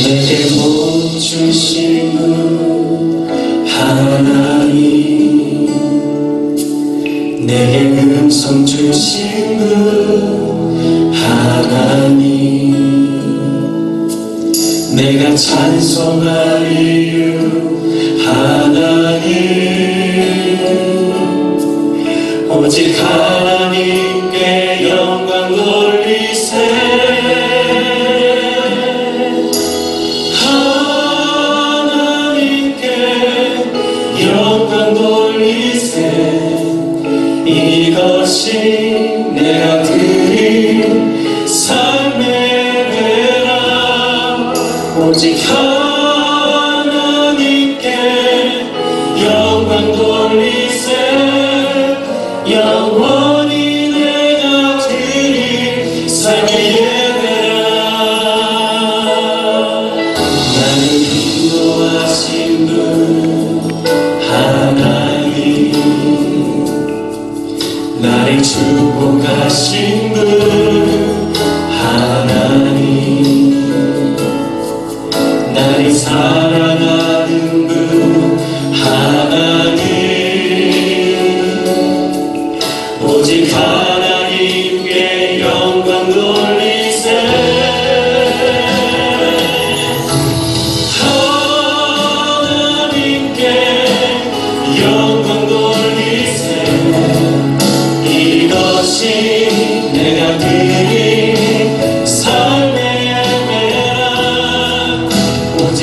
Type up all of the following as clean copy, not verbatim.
내게 복 주신 분 하나님, 내게 음성 주신 분 하나님, 내가 찬송할 이유 하나님, 오직 하나님께 영광 돌리세. 영광 돌리세. 이것이 내가 드린 삶의 배라. 오직 하나님께 영광 돌리세. 영원히 내가 드린 삶의 예배라. 나를 인도하신 분 하나님, 나를 축복하신 분 하나님, 나를 사랑하는 분 하나님, 오직 하나님께 영광 돌리세. 영광 돌리세. 이것이 내가 드린 삶의 예배라. 오직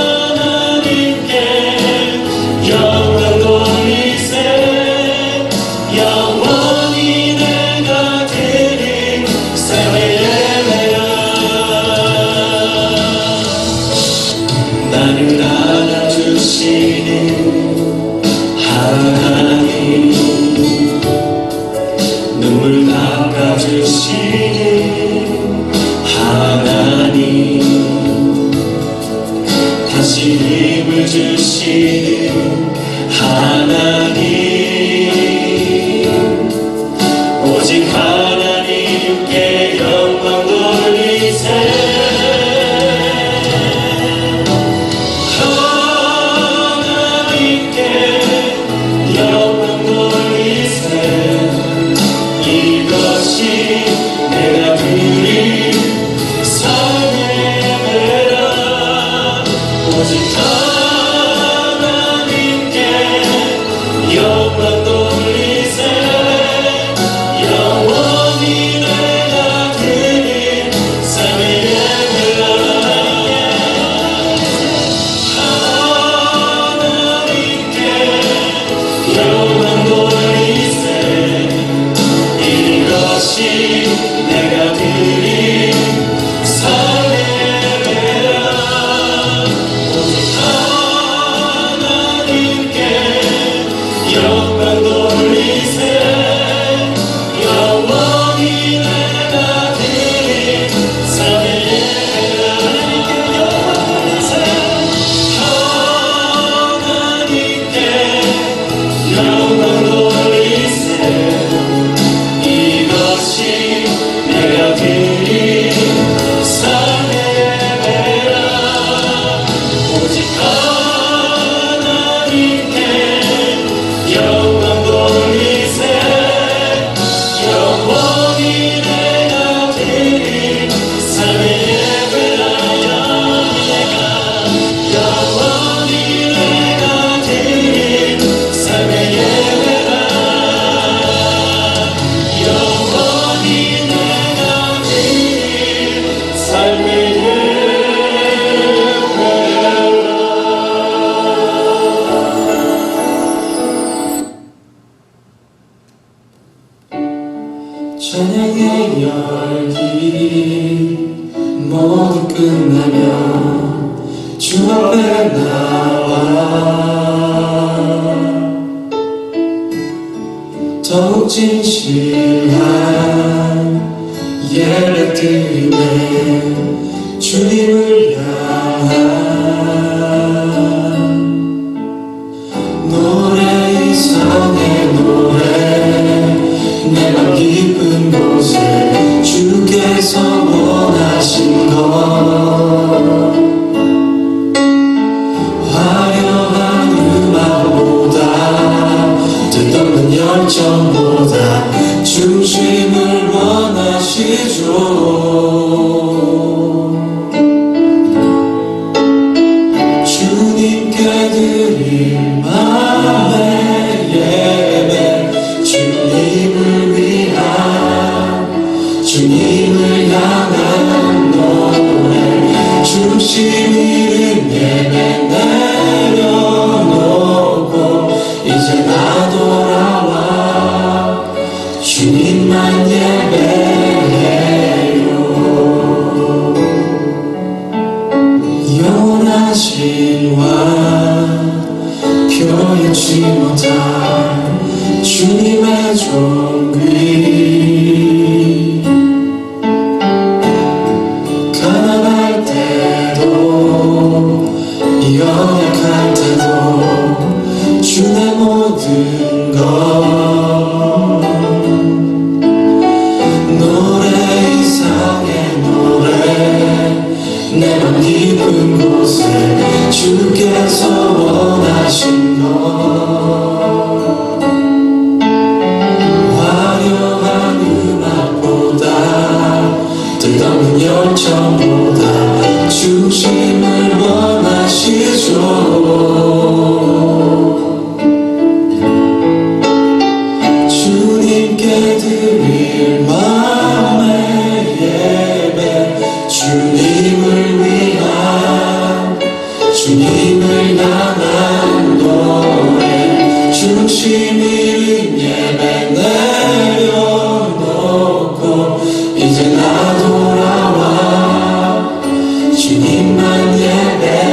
하나님께 영광 돌리세. 영원히 내가 드린 삶의 예배라. 나를 안아주시는 하나님, 눈물 닦아주시는 하나님, 다시 힘을 주시는 하나님, 오직 하나님께 영광 돌리세. 이것이 내가 드린 삶의 예배라. 오직 하나님께 영광 돌리세. 영원히 내가 드린 삶의 예배라. 하나님께 영광 돌리세. 이것이 내가 드린 삶의 예배라. 오직 하나님께 영광 돌리세. 영원히 내가 드린 삶의 예배라. 하나님께 영광 돌리세. 이것이 내가 드린 삶의 예배라. 오직 하나님께 영광 돌리세. 영원히 내가 드린 삶의 예배라. 영원히 내가 드린 삶의 예배라. 영원히 내가 드린 삶의 예배라. 저녁의 열기 모두 끝나면 주 앞에 나와 더욱 진실한 예배 드리네. 주님을 향한 노래, 이상의 노래, 내가 기쁜 곳에 주께서 원하신 것 주심 이른 예배 내려놓고 이제 나 돌아와 주님만 예배해요. 영원하신 왕 표현치 못할 주님의 존귀 가난할 때도 연약할 때도 주의 모든 것 노래 이상의 노래 내 맘 깊은 곳에 주께서 원하신 것 화려한 음악보다 뜻없는 열정보다 주심을 원하시죠. 주님께 드릴 마음의 예배 주님을 위한 주님을 향한 노래 주심 이른 예배 내려놓고 이제 나 돌아와 주님만 예배해요.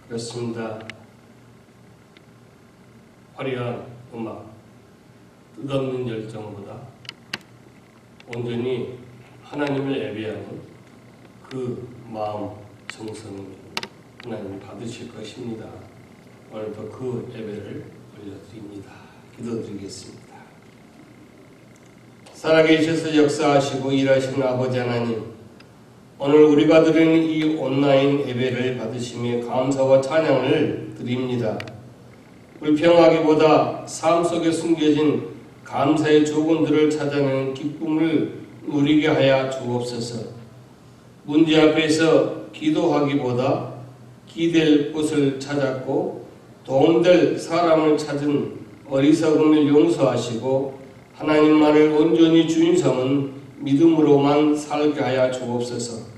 그렇습니다. 화려한 음악, 뜻없는 열정보다 온전히 하나님을 예배하는 그 마음, 정성을 하나님이 받으실 것입니다. 오늘도 그 예배를 올려드립니다. 기도드리겠습니다. 살아계셔서 역사하시고 일하시는 아버지 하나님, 오늘 우리가 드리는 이 온라인 예배를 받으시며 감사와 찬양을 드립니다. 불평하기보다 삶 속에 숨겨진 감사의 조건들을 찾아내는 기쁨을 누리게 하여 주옵소서. 문제 앞에서 기도하기보다 기댈 곳을 찾았고 도움될 사람을 찾은 어리석음을 용서하시고 하나님만을 온전히 주인 삼은 믿음으로만 살게 하여 주옵소서.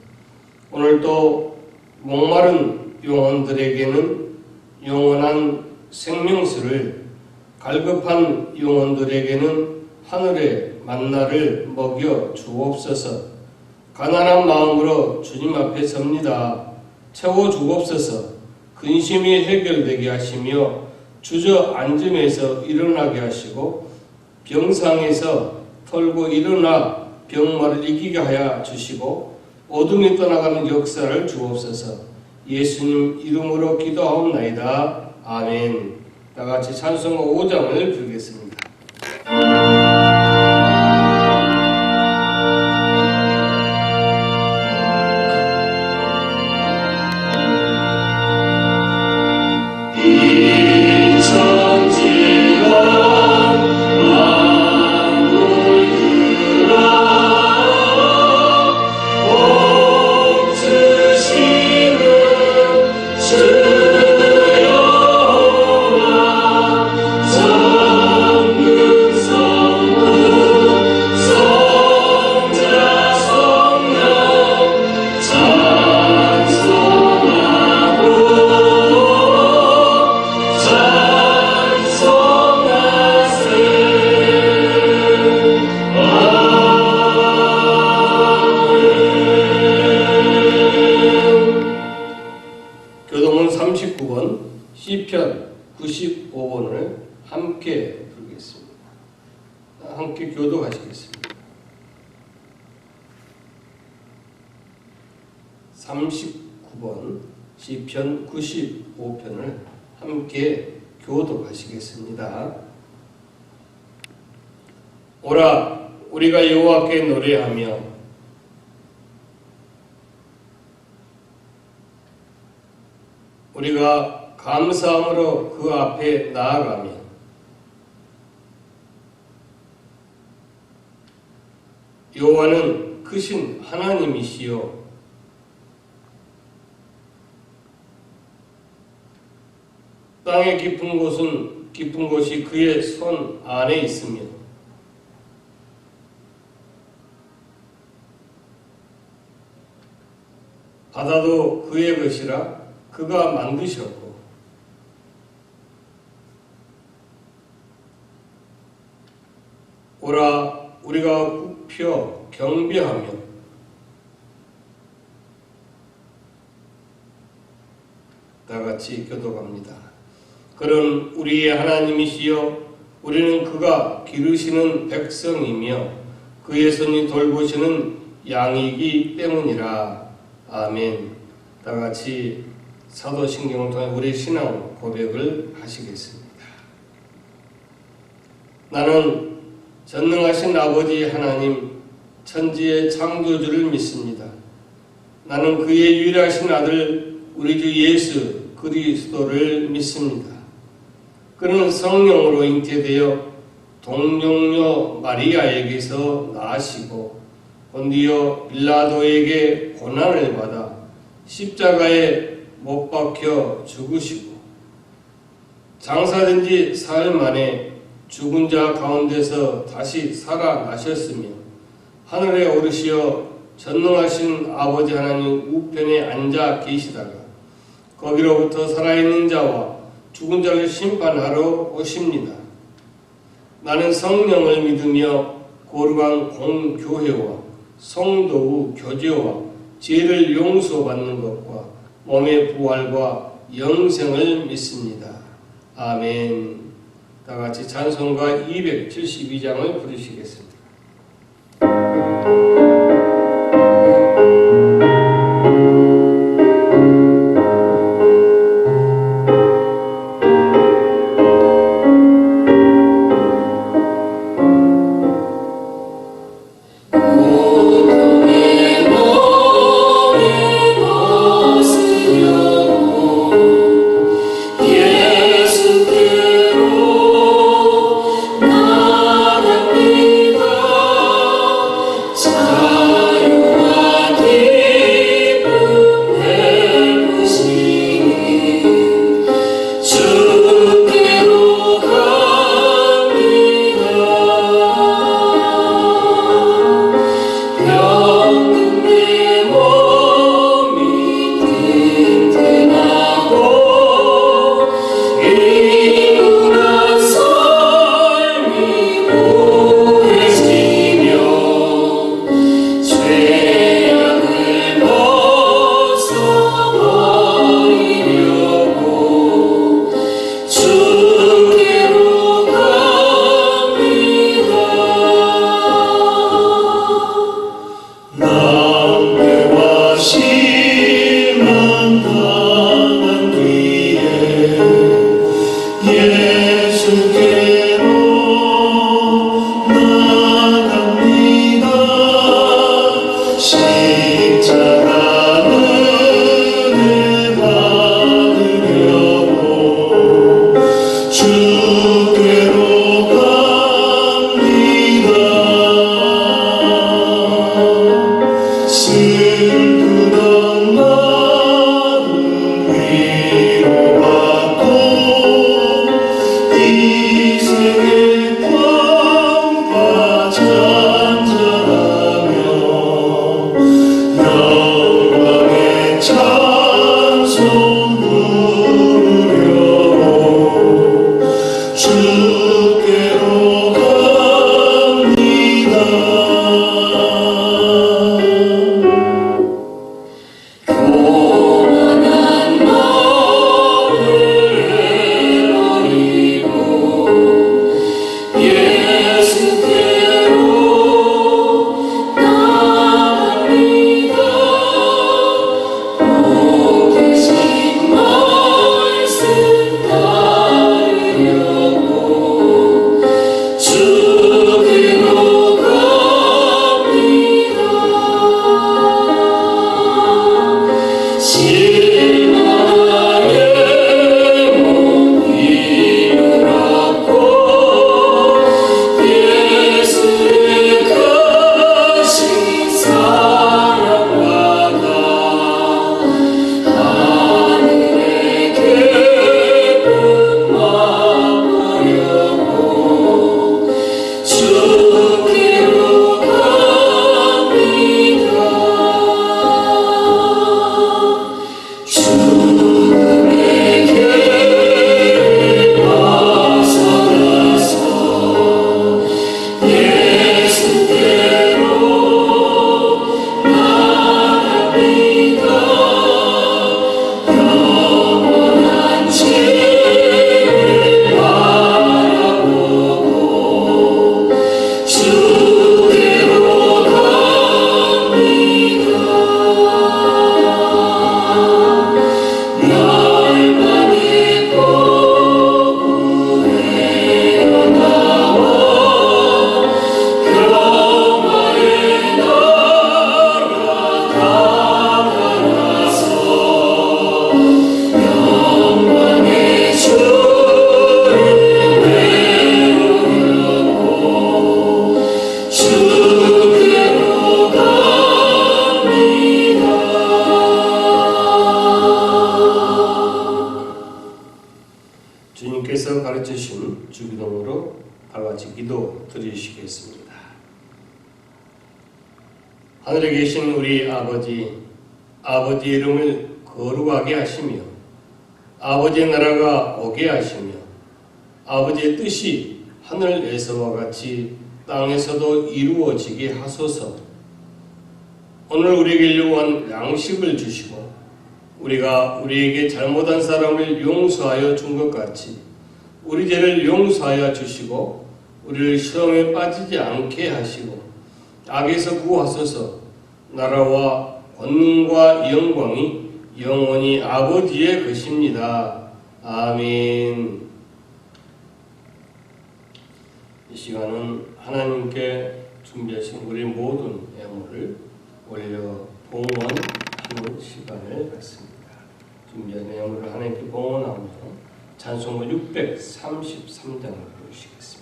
오늘도 목마른 영혼들에게는 영원한 생명수를, 갈급한 영혼들에게는 하늘의 만나를 먹여 주옵소서. 가난한 마음으로 주님 앞에 섭니다. 채워 주옵소서. 근심이 해결되게 하시며 주저앉음에서 일어나게 하시고 병상에서 털고 일어나 병마를 이기게 하여 주시고 어둠이 떠나가는 역사를 주옵소서. 예수님 이름으로 기도하옵나이다. 아멘. 다같이 찬송가 5장을 부르겠습니다. 교동은 39번, 시편 95번을 함께 부르겠습니다. 함께 교도하시겠습니다. 39번, 시편 95편을 함께 교도하시겠습니다. 오라, 우리가 여호와께 노래하며 우리가 감사함으로 그 앞에 나아가며 여호와는 크신 하나님이시요 땅의 깊은 곳이 그의 손 안에 있으며 바다도 그의 것이라 그가 만드셨고 오라 우리가 굽혀 경배하며 다같이 교독합니다. 그런 우리의 하나님이시여 우리는 그가 기르시는 백성이며 그의 손이 돌보시는 양이기 때문이라. 아멘. 다같이 사도신경을 통해 우리 신앙 고백을 하시겠습니다. 나는 전능하신 아버지 하나님 천지의 창조주를 믿습니다. 나는 그의 유일하신 아들 우리 주 예수 그리스도를 믿습니다. 그는 성령으로 잉태되어 동정녀 마리아에게서 나시고 본디오 빌라도에게 고난을 받아 십자가에 못 박혀 죽으시고 장사된 지 사흘 만에 죽은 자 가운데서 다시 살아나셨으며 하늘에 오르시어 전능하신 아버지 하나님 우편에 앉아 계시다가 거기로부터 살아있는 자와 죽은 자를 심판하러 오십니다. 나는 성령을 믿으며 거룩한 공교회와 성도의 교제와 죄를 용서받는 것과 몸의 부활과 영생을 믿습니다. 아멘. 다같이 찬송가 272장을 부르시겠습니다. 예수께로 나갑니다. 기도 드리시겠습니다. 하늘에 계신 우리 아버지, 아버지의 이름을 거룩하게 하시며 아버지의 나라가 오게 하시며 아버지의 뜻이 하늘에서와 같이 땅에서도 이루어지게 하소서. 오늘 우리에게 요구한 양식을 주시고 우리가 우리에게 잘못한 사람을 용서하여 준 것 같이 우리 죄를 용서하여 주시고 우리를 시험에 빠지지 않게 하시고 악에서 구하소서. 나라와 권능과 영광이 영원히 아버지의 것입니다. 아멘. 이 시간은 하나님께 준비하신 우리 모든 예물을 올려 봉헌하는 시간을 갖습니다. 준비한 예물을 하나님께 봉헌하며 찬송가 633장을 부르시겠습니다.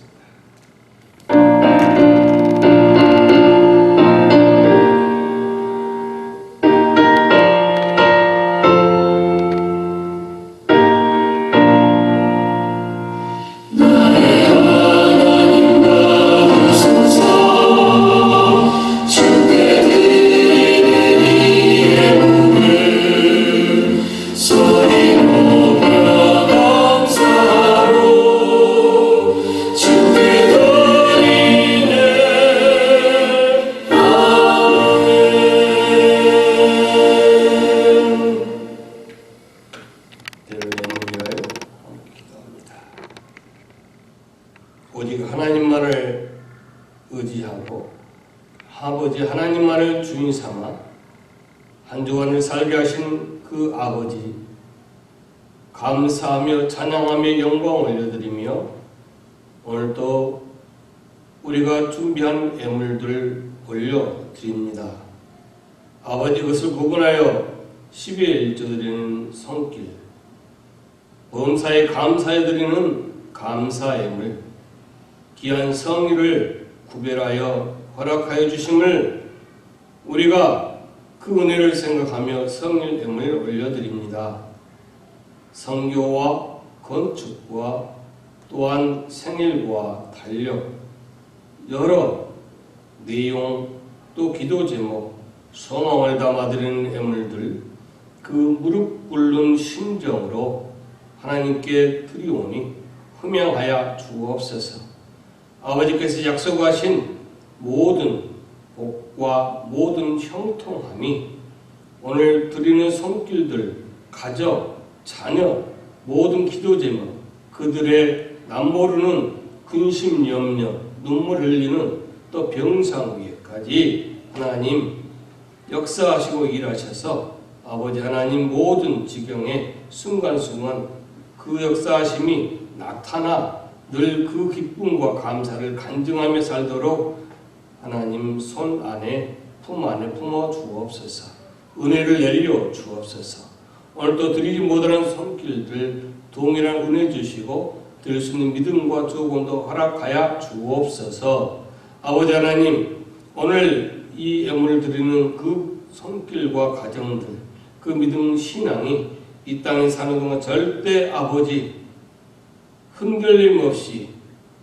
오직 하나님만을 의지하고 아버지 하나님만을 주인 삼아 한 주간을 살게 하신 그 아버지 감사하며 찬양하며 영광 올려드리며 오늘도 우리가 준비한 예물들 올려드립니다. 아버지 그것을 구분하여 10의 1조 드리는 손길, 범사에 감사해 드리는 감사 예물, 귀한 성의를 구별하여 허락하여 주심을 우리가 그 은혜를 생각하며 성일 예물을 올려드립니다. 성교와 건축과 또한 생일과 달력, 여러 내용 또 기도 제목, 소망을 담아드리는 예물들 그 무릎 꿇는 심정으로 하나님께 드리오니 흠양하여 주옵소서. 아버지께서 약속하신 모든 복과 모든 형통함이 오늘 드리는 손길들, 가정, 자녀, 모든 기도 제목, 그들의 남모르는 근심, 염려, 눈물 흘리는 또 병상 위에까지 하나님 역사하시고 일하셔서 아버지 하나님 모든 지경에 순간순간 그 역사하심이 나타나 늘 그 기쁨과 감사를 간증하며 살도록 하나님 손 안에 품 안에 품어 주옵소서. 은혜를 내려 주옵소서. 오늘도 드리지 못하는 손길들 동일한 은혜 주시고 드릴 수 있는 믿음과 조건도 허락하여 주옵소서. 아버지 하나님 오늘 이 예물을 드리는 그 손길과 가정들 그 믿음 신앙이 이 땅에 사는 동안 절대 아버지 흔들림 없이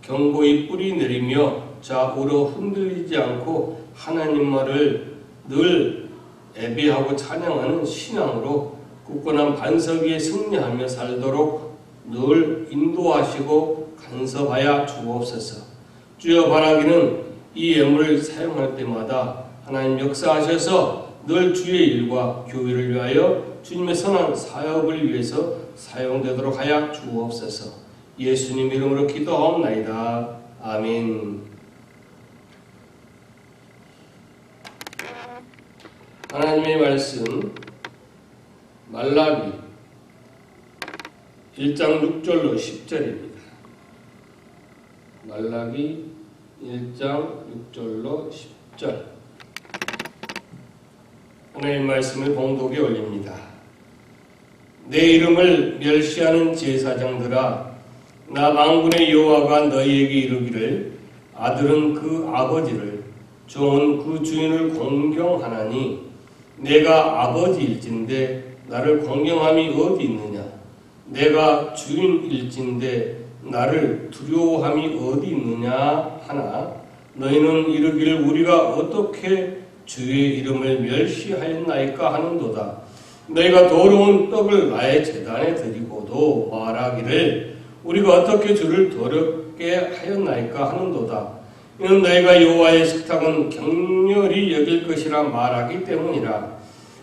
견고히 뿌리 내리며 좌우로 흔들리지 않고 하나님만을 늘 예배하고 찬양하는 신앙으로 굳건한 반석 위에 승리하며 살도록 늘 인도하시고 간섭하여 주옵소서. 주여 바라기는 이 예물을 사용할 때마다 하나님 역사하셔서 늘 주의 일과 교회를 위하여 주님의 선한 사역을 위해서 사용되도록 하여 주옵소서. 예수님 이름으로 기도하옵나이다. 아멘. 하나님의 말씀 말라기 1장 6절로 10절입니다. 말라기 1장 6절로 10절 하나님의 말씀을 봉독에 올립니다. 내 이름을 멸시하는 제사장들아 나 만군의 여호와가 너희에게 이르기를 아들은 그 아버지를 종은 그 주인을 공경하나니 내가 아버지일진데 나를 공경함이 어디 있느냐 내가 주인일진데 나를 두려워함이 어디 있느냐 하나 너희는 이르기를 우리가 어떻게 주의 이름을 멸시하였나이까 하는도다. 너희가 더러운 떡을 나의 제단에 드리고도 말하기를 우리가 어떻게 주를 더럽게 하였나이까 하는도다. 이는 너희가 여호와의 식탁은 격렬히 여길 것이라 말하기 때문이라.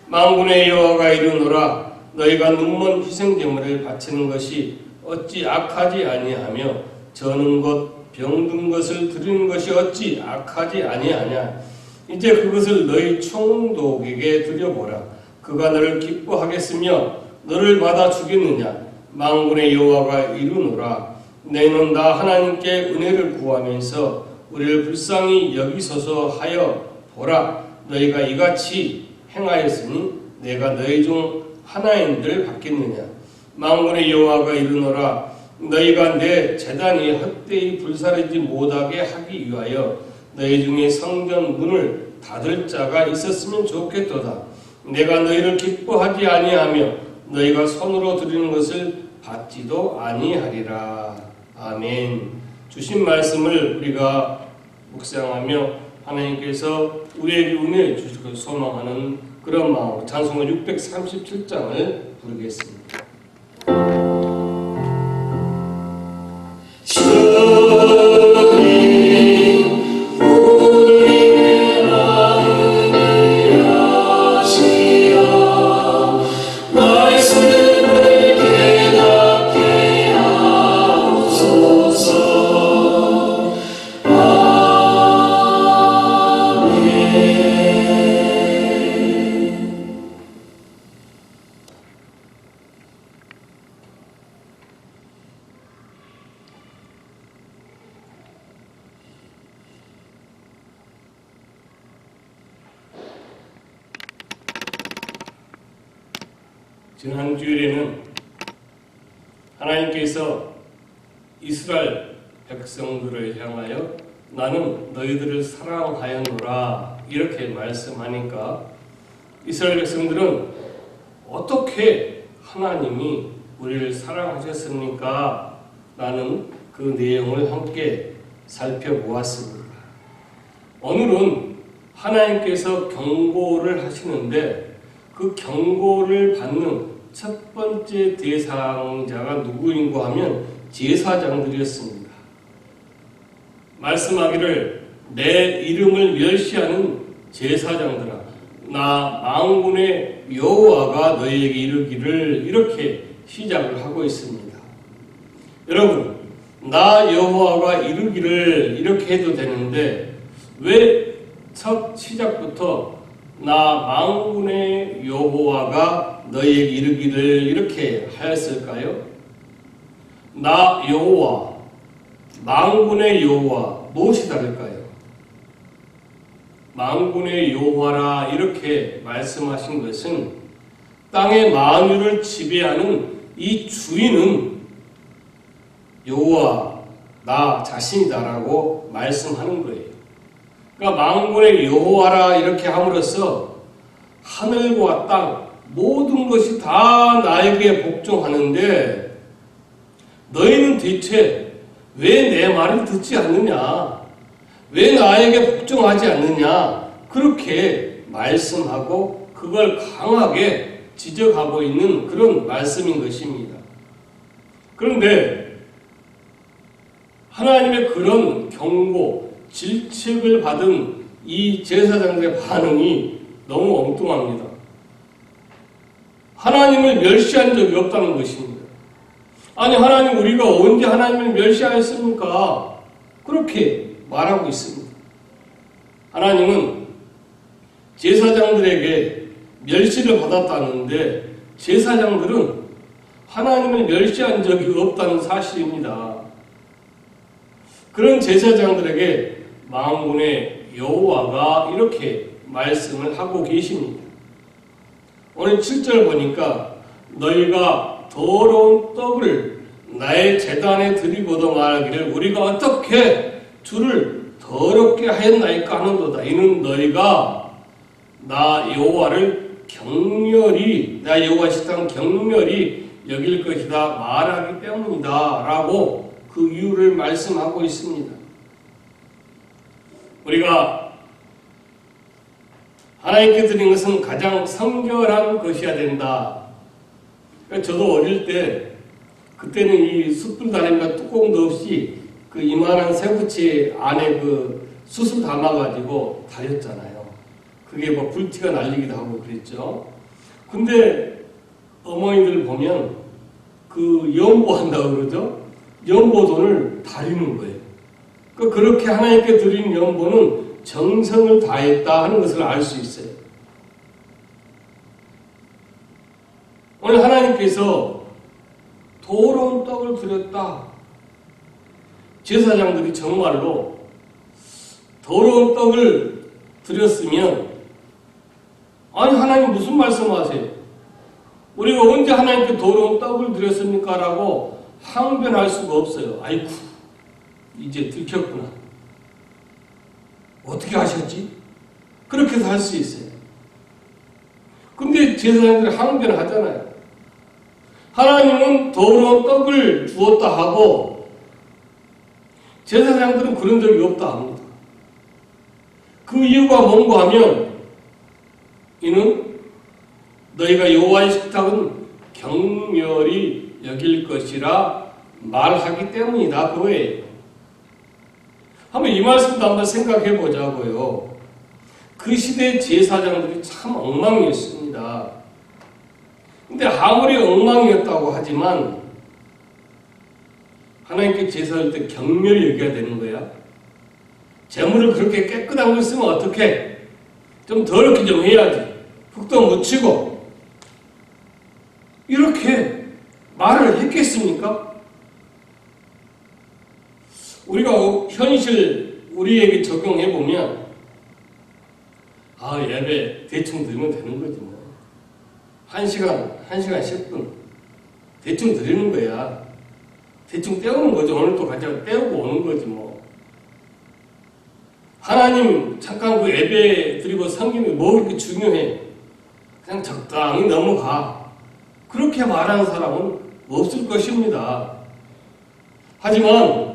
만군의 여호와가 이르노라 너희가 눈먼 희생제물을 바치는 것이 어찌 악하지 아니하며 저는 것 병든 것을 드리는 것이 어찌 악하지 아니하냐. 이제 그것을 너희 총독에게 드려보라. 그가 너를 기뻐하겠으며 너를 받아 주겠느냐. 만군의 여호와가 이르노라 너희는 나 하나님께 은혜를 구하면서 우리를 불쌍히 여기소서 하여 보라. 너희가 이같이 행하였으니 내가 너희 중 하나인들 받겠느냐. 만군의 여호와가 이르노라 너희가 내 제단이 헛되이 불사르지 못하게 하기 위하여 너희 중에 성전 문을 닫을 자가 있었으면 좋겠도다. 내가 너희를 기뻐하지 아니하며 너희가 손으로 드리는 것을 받지도 아니하리라. 아멘. 주신 말씀을 우리가 묵상하며 하나님께서 우리에게 은혜 주실 것을 소망하는 그런 마음 찬송가 637장을 부르겠습니다. 지난 주일에는 하나님께서 이스라엘 백성들을 향하여 나는 너희들을 사랑하였노라 이렇게 말씀하니까 이스라엘 백성들은 어떻게 하나님이 우리를 사랑하셨습니까? 라는 그 내용을 함께 살펴보았습니다. 오늘은 하나님께서 경고를 하시는데 그 경고를 받는 첫 번째 대상자가 누구인고 하면 제사장들이었습니다. 말씀하기를 내 이름을 멸시하는 제사장들아 나 만군의 여호와가 너희에게 이르기를 이렇게 시작을 하고 있습니다. 여러분 나 여호와가 이르기를 이렇게 해도 되는데 왜 첫 시작부터 나 만군의 여호와가 너희에게 이르기를 이렇게 하였을까요? 나 여호와, 만군의 여호와 무엇이 다를까요? 만군의 여호와라 이렇게 말씀하신 것은 땅의 만유를 지배하는 이 주인은 여호와 나 자신이다라고 말씀하는 거예요. 그러니까 만군의 여호와라 이렇게 함으로써 하늘과 땅 모든 것이 다 나에게 복종하는데 너희는 대체 왜 내 말을 듣지 않느냐? 왜 나에게 복종하지 않느냐? 그렇게 말씀하고 그걸 강하게 지적하고 있는 그런 말씀인 것입니다. 그런데 하나님의 그런 경고, 질책을 받은 이 제사장들의 반응이 너무 엉뚱합니다. 하나님을 멸시한 적이 없다는 것입니다. 아니 하나님 우리가 언제 하나님을 멸시하였습니까? 그렇게 말하고 있습니다. 하나님은 제사장들에게 멸시를 받았다는데 제사장들은 하나님을 멸시한 적이 없다는 사실입니다. 그런 제사장들에게 만군의 여호와가 이렇게 말씀을 하고 계십니다. 오늘 7절 보니까 너희가 더러운 떡을 나의 제단에 드리고도 말하기를 우리가 어떻게 주를 더럽게 하였나이까 하는도다. 이는 너희가 나 여호와를 격렬히 나 여호와 식탁 격렬히 여길 것이다 말하기 때문이다 라고 그 이유를 말씀하고 있습니다. 우리가 하나님께 드린 것은 가장 성결한 것이어야 된다. 저도 어릴 때 그때는 이 숯불 다리가 뚜껑도 없이 그 이만한 새우치 안에 그 숯을 담아가지고 다렸잖아요. 그게 뭐 불티가 날리기도 하고 그랬죠. 근데 어머니들 보면 그 연보한다고 그러죠. 연보돈을 다리는 거예요. 그렇게 하나님께 드린 연보는 정성을 다했다 하는 것을 알 수 있어요. 오늘 하나님께서 더러운 떡을 드렸다. 제사장들이 정말로 더러운 떡을 드렸으면 아니 하나님 무슨 말씀하세요? 우리가 언제 하나님께 더러운 떡을 드렸습니까? 라고 항변할 수가 없어요. 아이쿠 이제 들켰구나. 어떻게 하셨지? 그렇게도 할 수 있어요. 근데 제사장들이 항변을 하잖아요. 하나님은 더러운 떡을 주었다 하고 제사장들은 그런 적이 없다 합니다. 그 이유가 뭔가 하면 이는 너희가 여호와의 식탁은 경멸히 여길 것이라 말하기 때문이다 그거예요. 한번 이 말씀도 한번 생각해 보자고요. 그 시대 제사장들이 참 엉망이었습니다. 근데 아무리 엉망이었다고 하지만 하나님께 제사할 때 경멸히 여겨야 되는 거야. 재물을 그렇게 깨끗한 걸 쓰면 어떡해? 좀 더럽게 좀 해야지. 흙도 묻히고. 이렇게 말을 했겠습니까? 우리가 현실 우리에게 적용해보면 예배 대충 드리면 되는 거지 뭐. 1시간 10분 대충 드리는 거야. 대충 때우는 거죠. 오늘 또 같이 때우고 오는 거지 뭐. 하나님 잠깐 그 예배 드리고 섬기는 게 뭐 그렇게 중요해. 그냥 적당히 넘어가. 그렇게 말하는 사람은 없을 것입니다. 하지만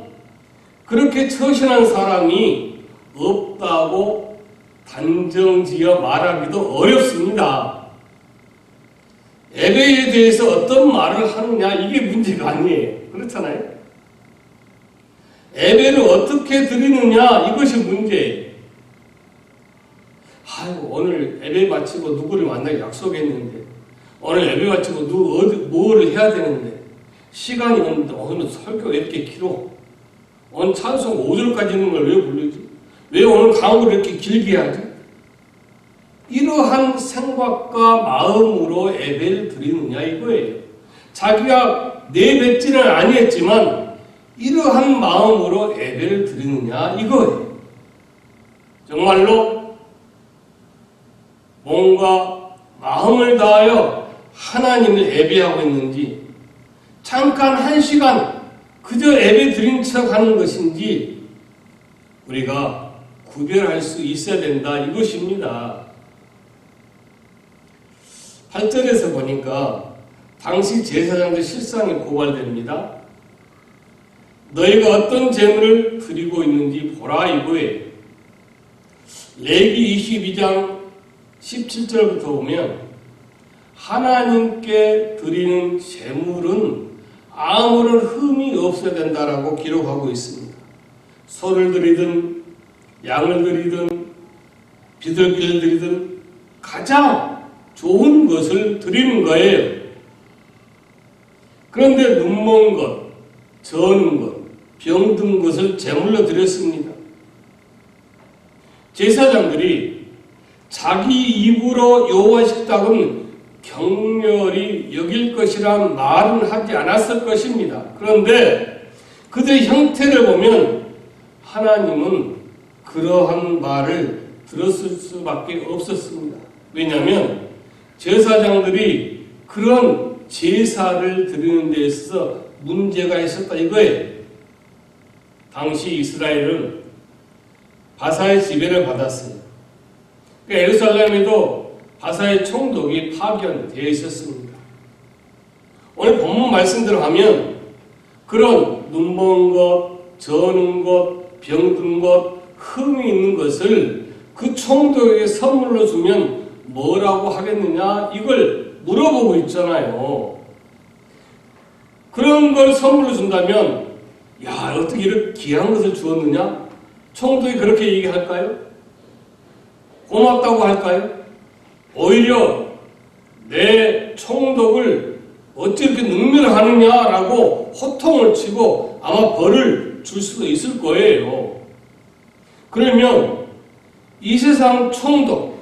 그렇게 처신한 사람이 없다고 단정지어 말하기도 어렵습니다. 예배에 대해서 어떤 말을 하느냐 이게 문제가 아니에요. 그렇잖아요. 예배를 어떻게 드리느냐 이것이 문제예요. 오늘 예배 마치고 누구를 만나기 약속했는데 오늘 예배 마치고 뭐를 해야 되는데 시간이 없는데 오늘 설교 이렇게 길어. 오늘 찬송 5절까지 있는 걸 왜 부르지? 왜 오늘 강의를 이렇게 길게 하지? 이러한 생각과 마음으로 예배를 드리느냐 이거예요. 자기가 내뱉지는 아니했지만 이러한 마음으로 예배를 드리느냐 이거예요. 정말로 뭔가 마음을 다하여 하나님을 예배하고 있는지 잠깐 1시간 그저 예배 드린 척 하는 것인지 우리가 구별할 수 있어야 된다 이것입니다. 8절에서 보니까 당시 제사장들 실상이 고발됩니다. 너희가 어떤 제물을 드리고 있는지 보라 이거예요. 레위기 22장 17절부터 보면 하나님께 드리는 제물은 아무런 흠이 없어야 된다라고 기록하고 있습니다. 소를 드리든 양을 드리든 비둘기를 드리든 가장 좋은 것을 드리는 거예요. 그런데 눈먼 것, 저는 것, 병든 것을 제물로 드렸습니다. 제사장들이 자기 입으로 여호와 식탁은 경멸히 여길 것이란 말은 하지 않았을 것입니다. 그런데 그들의 형태를 보면 하나님은 그러한 말을 들었을 수밖에 없었습니다. 왜냐하면 제사장들이 그런 제사를 드리는 데 있어서 문제가 있었다 이거예요. 당시 이스라엘은 바사의 지배를 받았어요. 그러니까 예루살렘에도 바사의 총독이 파견되어 있었습니다. 오늘 본문 말씀대로 하면 그런 눈먼 것, 저는 것, 병든 것, 흠이 있는 것을 그 총독에게 선물로 주면 뭐라고 하겠느냐? 이걸 물어보고 있잖아요. 그런 걸 선물로 준다면 야, 어떻게 이렇게 귀한 것을 주었느냐? 총독이 그렇게 얘기할까요? 고맙다고 할까요? 오히려 내 총독을 어찌 이렇게 능멸하느냐라고 호통을 치고 아마 벌을 줄 수도 있을 거예요. 그러면 이 세상 총독,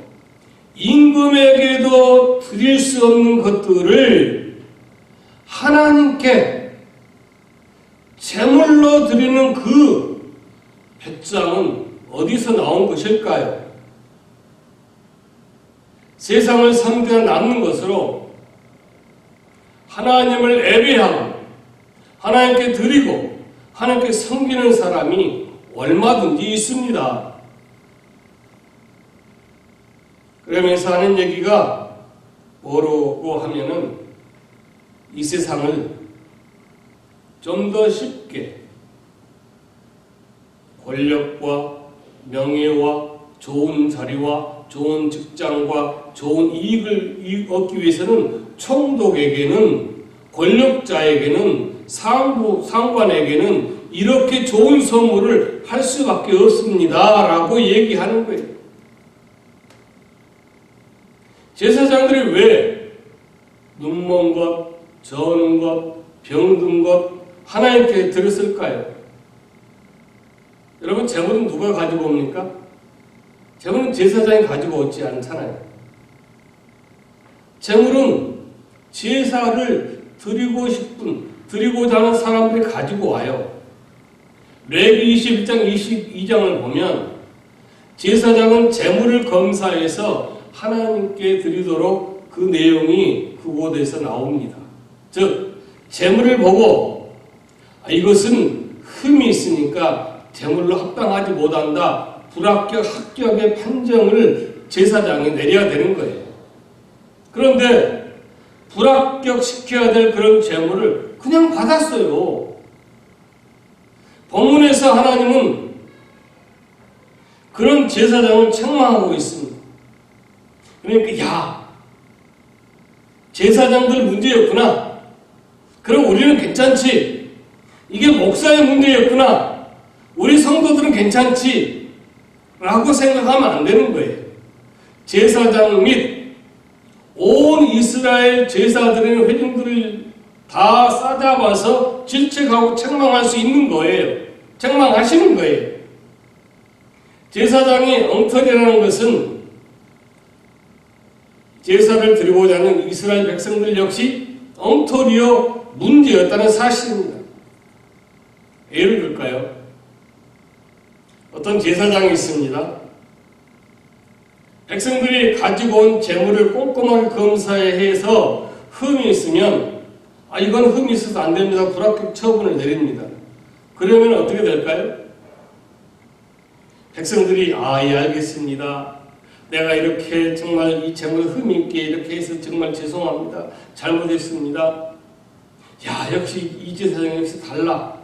임금에게도 드릴 수 없는 것들을 하나님께 제물로 드리는 그 배짱은 어디서 나온 것일까요? 세상을 섬겨 남는 것으로 하나님을 예배하고 하나님께 드리고 하나님께 섬기는 사람이 얼마든지 있습니다. 그러면서 하는 얘기가 뭐라고 하면은 이 세상을 좀 더 쉽게 권력과 명예와 좋은 자리와 좋은 직장과 좋은 이익을 얻기 위해서는 총독에게는 권력자에게는 상관에게는 이렇게 좋은 선물을 할 수밖에 없습니다 라고 얘기하는 거예요. 제사장들이 왜 눈먼 것, 저는 것, 병든 것 하나님께 드렸을까요? 여러분, 제물은 누가 가지고 옵니까? 제물은 제사장이 가지고 오지 않잖아요. 제물은 제사를 드리고자 하는 사람들이 가지고 와요. 레위 21장 22장을 보면 제사장은 제물을 검사해서 하나님께 드리도록 그 내용이 그곳에서 나옵니다. 즉, 제물을 보고 이것은 흠이 있으니까 제물로 합당하지 못한다. 불합격, 합격의 판정을 제사장이 내려야 되는 거예요. 그런데 불합격시켜야 될 그런 제물을 그냥 받았어요. 본문에서 하나님은 그런 제사장을 책망하고 있습니다. 그러니까 야, 제사장들 문제였구나. 그럼 우리는 괜찮지. 이게 목사의 문제였구나. 우리 성도들은 괜찮지. 라고 생각하면 안 되는 거예요. 제사장 및 온 이스라엘 제사드리는 회중들을 다 싸잡아서 질책하고 책망할 수 있는 거예요. 책망하시는 거예요. 제사장이 엉터리라는 것은 제사를 드리고자 하는 이스라엘 백성들 역시 엉터리요 문제였다는 사실입니다. 예를 들까요? 어떤 제사장이 있습니다. 백성들이 가지고 온 재물을 꼼꼼하게 검사해서 흠이 있으면 이건 흠이 있어서 안 됩니다. 불합격 처분을 내립니다. 그러면 어떻게 될까요? 백성들이 예, 알겠습니다. 내가 이렇게 정말 이 재물에 흠이 있게 이렇게 해서 정말 죄송합니다. 잘못했습니다. 야, 역시 이 제사장이 역시 달라.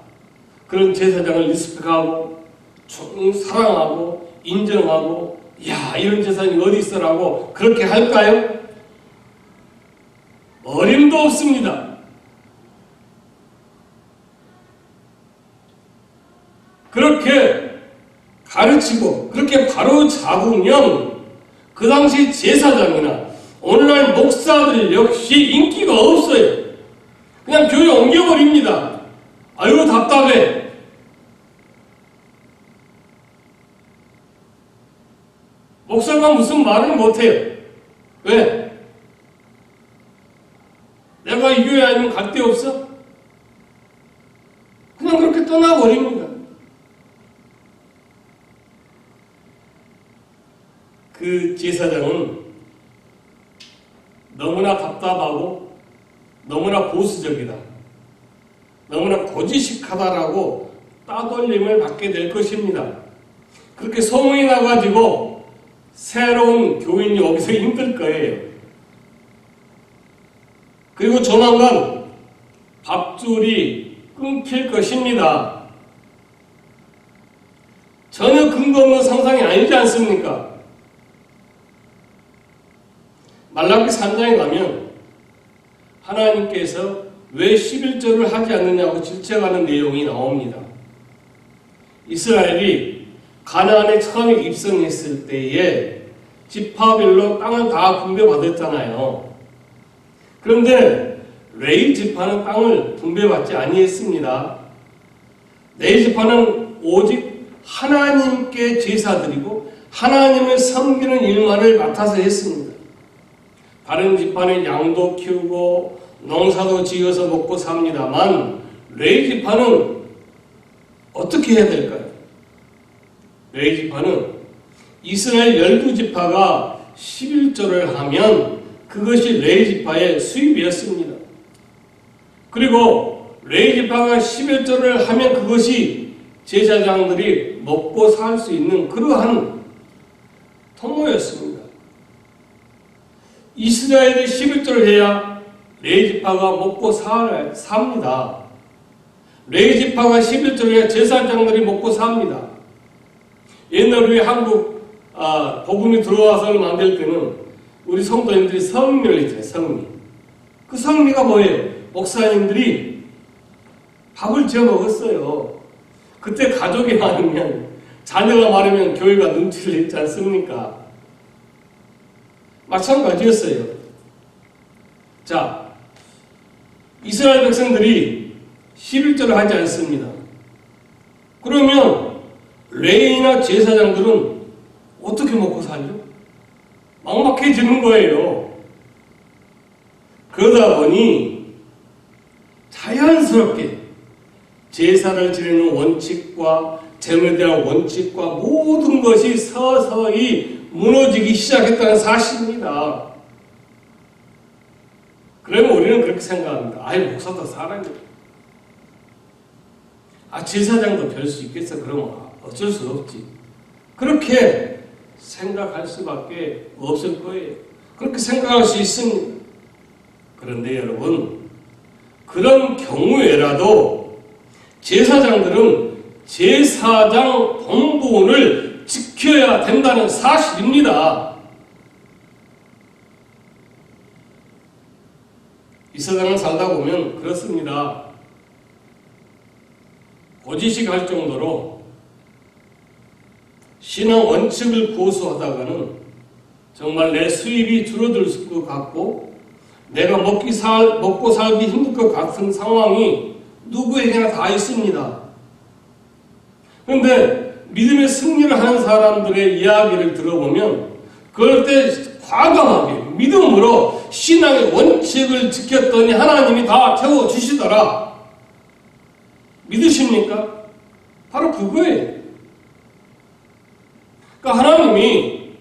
그런 제사장을 리스펙하고 사랑하고 인정하고 야, 이런 제사장이 어디 있어라고 그렇게 할까요? 어림도 없습니다. 그렇게 가르치고 그렇게 바로 잡으면 그 당시 제사장이나 오늘날 목사들 역시 인기가 없어요. 그냥 교회 옮겨버립니다. 아유, 답답해. 목사가 무슨 말을 못해요. 왜? 내가 이 교회 아니면 갈 데 없어? 그냥 그렇게 떠나버립니다. 그 제사장은 너무나 답답하고 너무나 보수적이다. 너무나 고지식하다라고 따돌림을 받게 될 것입니다. 그렇게 소문이 나가지고 새로운 교인이 오기서 힘들 거예요. 그리고 조만간 밥줄이 끊길 것입니다. 전혀 근거 없는 상상이 아니지 않습니까? 말라기 3장에 가면 하나님께서 왜 11절을 하지 않느냐고 질책하는 내용이 나옵니다. 이스라엘이 가나안에 처음 입성했을 때에 지파별로 땅을 다 분배받았잖아요. 그런데 레위 지파는 땅을 분배받지 아니했습니다. 레위 지파는 오직 하나님께 제사드리고 하나님을 섬기는 일만을 맡아서 했습니다. 다른 지파는 양도 키우고 농사도 지어서 먹고 삽니다만 레위 지파는 어떻게 해야 될까요? 레위 지파는 이스라엘 12지파가 11조를 하면 그것이 레위 지파의 수입이었습니다. 그리고 레위 지파가 11조를 하면 그것이 제사장들이 먹고 살 수 있는 그러한 통로였습니다. 이스라엘이 11조를 해야 레위 지파가 먹고 삽니다. 레위 지파가 11조를 해야 제사장들이 먹고 삽니다. 옛날 우리 한국 복음이 들어와서 만들 때는 우리 성도님들이 성묘를 했잖아요. 성미. 그 성미가 뭐예요? 목사님들이 밥을 지어 먹었어요. 그때 가족이 많으면 자녀가 많으면 교회가 눈치를 했지 않습니까? 마찬가지였어요. 자, 이스라엘 백성들이 11절을 하지 않습니다. 그러면 레위나 제사장들은 어떻게 먹고 살죠? 막막해지는 거예요. 그러다 보니 자연스럽게 제사를 지내는 원칙과 제물에 대한 원칙과 모든 것이 서서히 무너지기 시작했다는 사실입니다. 그러면 우리는 그렇게 생각합니다. 아이, 목사도 사람이야. 제사장도 별 수 있겠어. 그러면 어쩔 수 없지. 그렇게 생각할 수밖에 없을 거예요. 그렇게 생각할 수 있습니다. 그런데 여러분, 그런 경우에라도 제사장들은 제사장 본분을 지켜야 된다는 사실입니다. 이 세상을 살다 보면 그렇습니다. 고지식 할 정도로 신앙 원칙을 고수하다가는 정말 내 수입이 줄어들 것 같고 내가 먹고 살기 힘들 것 같은 상황이 누구에게나 다 있습니다. 그런데 믿음의 승리를 하는 사람들의 이야기를 들어보면 그럴 때 과감하게 믿음으로 신앙의 원칙을 지켰더니 하나님이 다 채워주시더라. 믿으십니까? 바로 그거예요. 그러니까 하나님이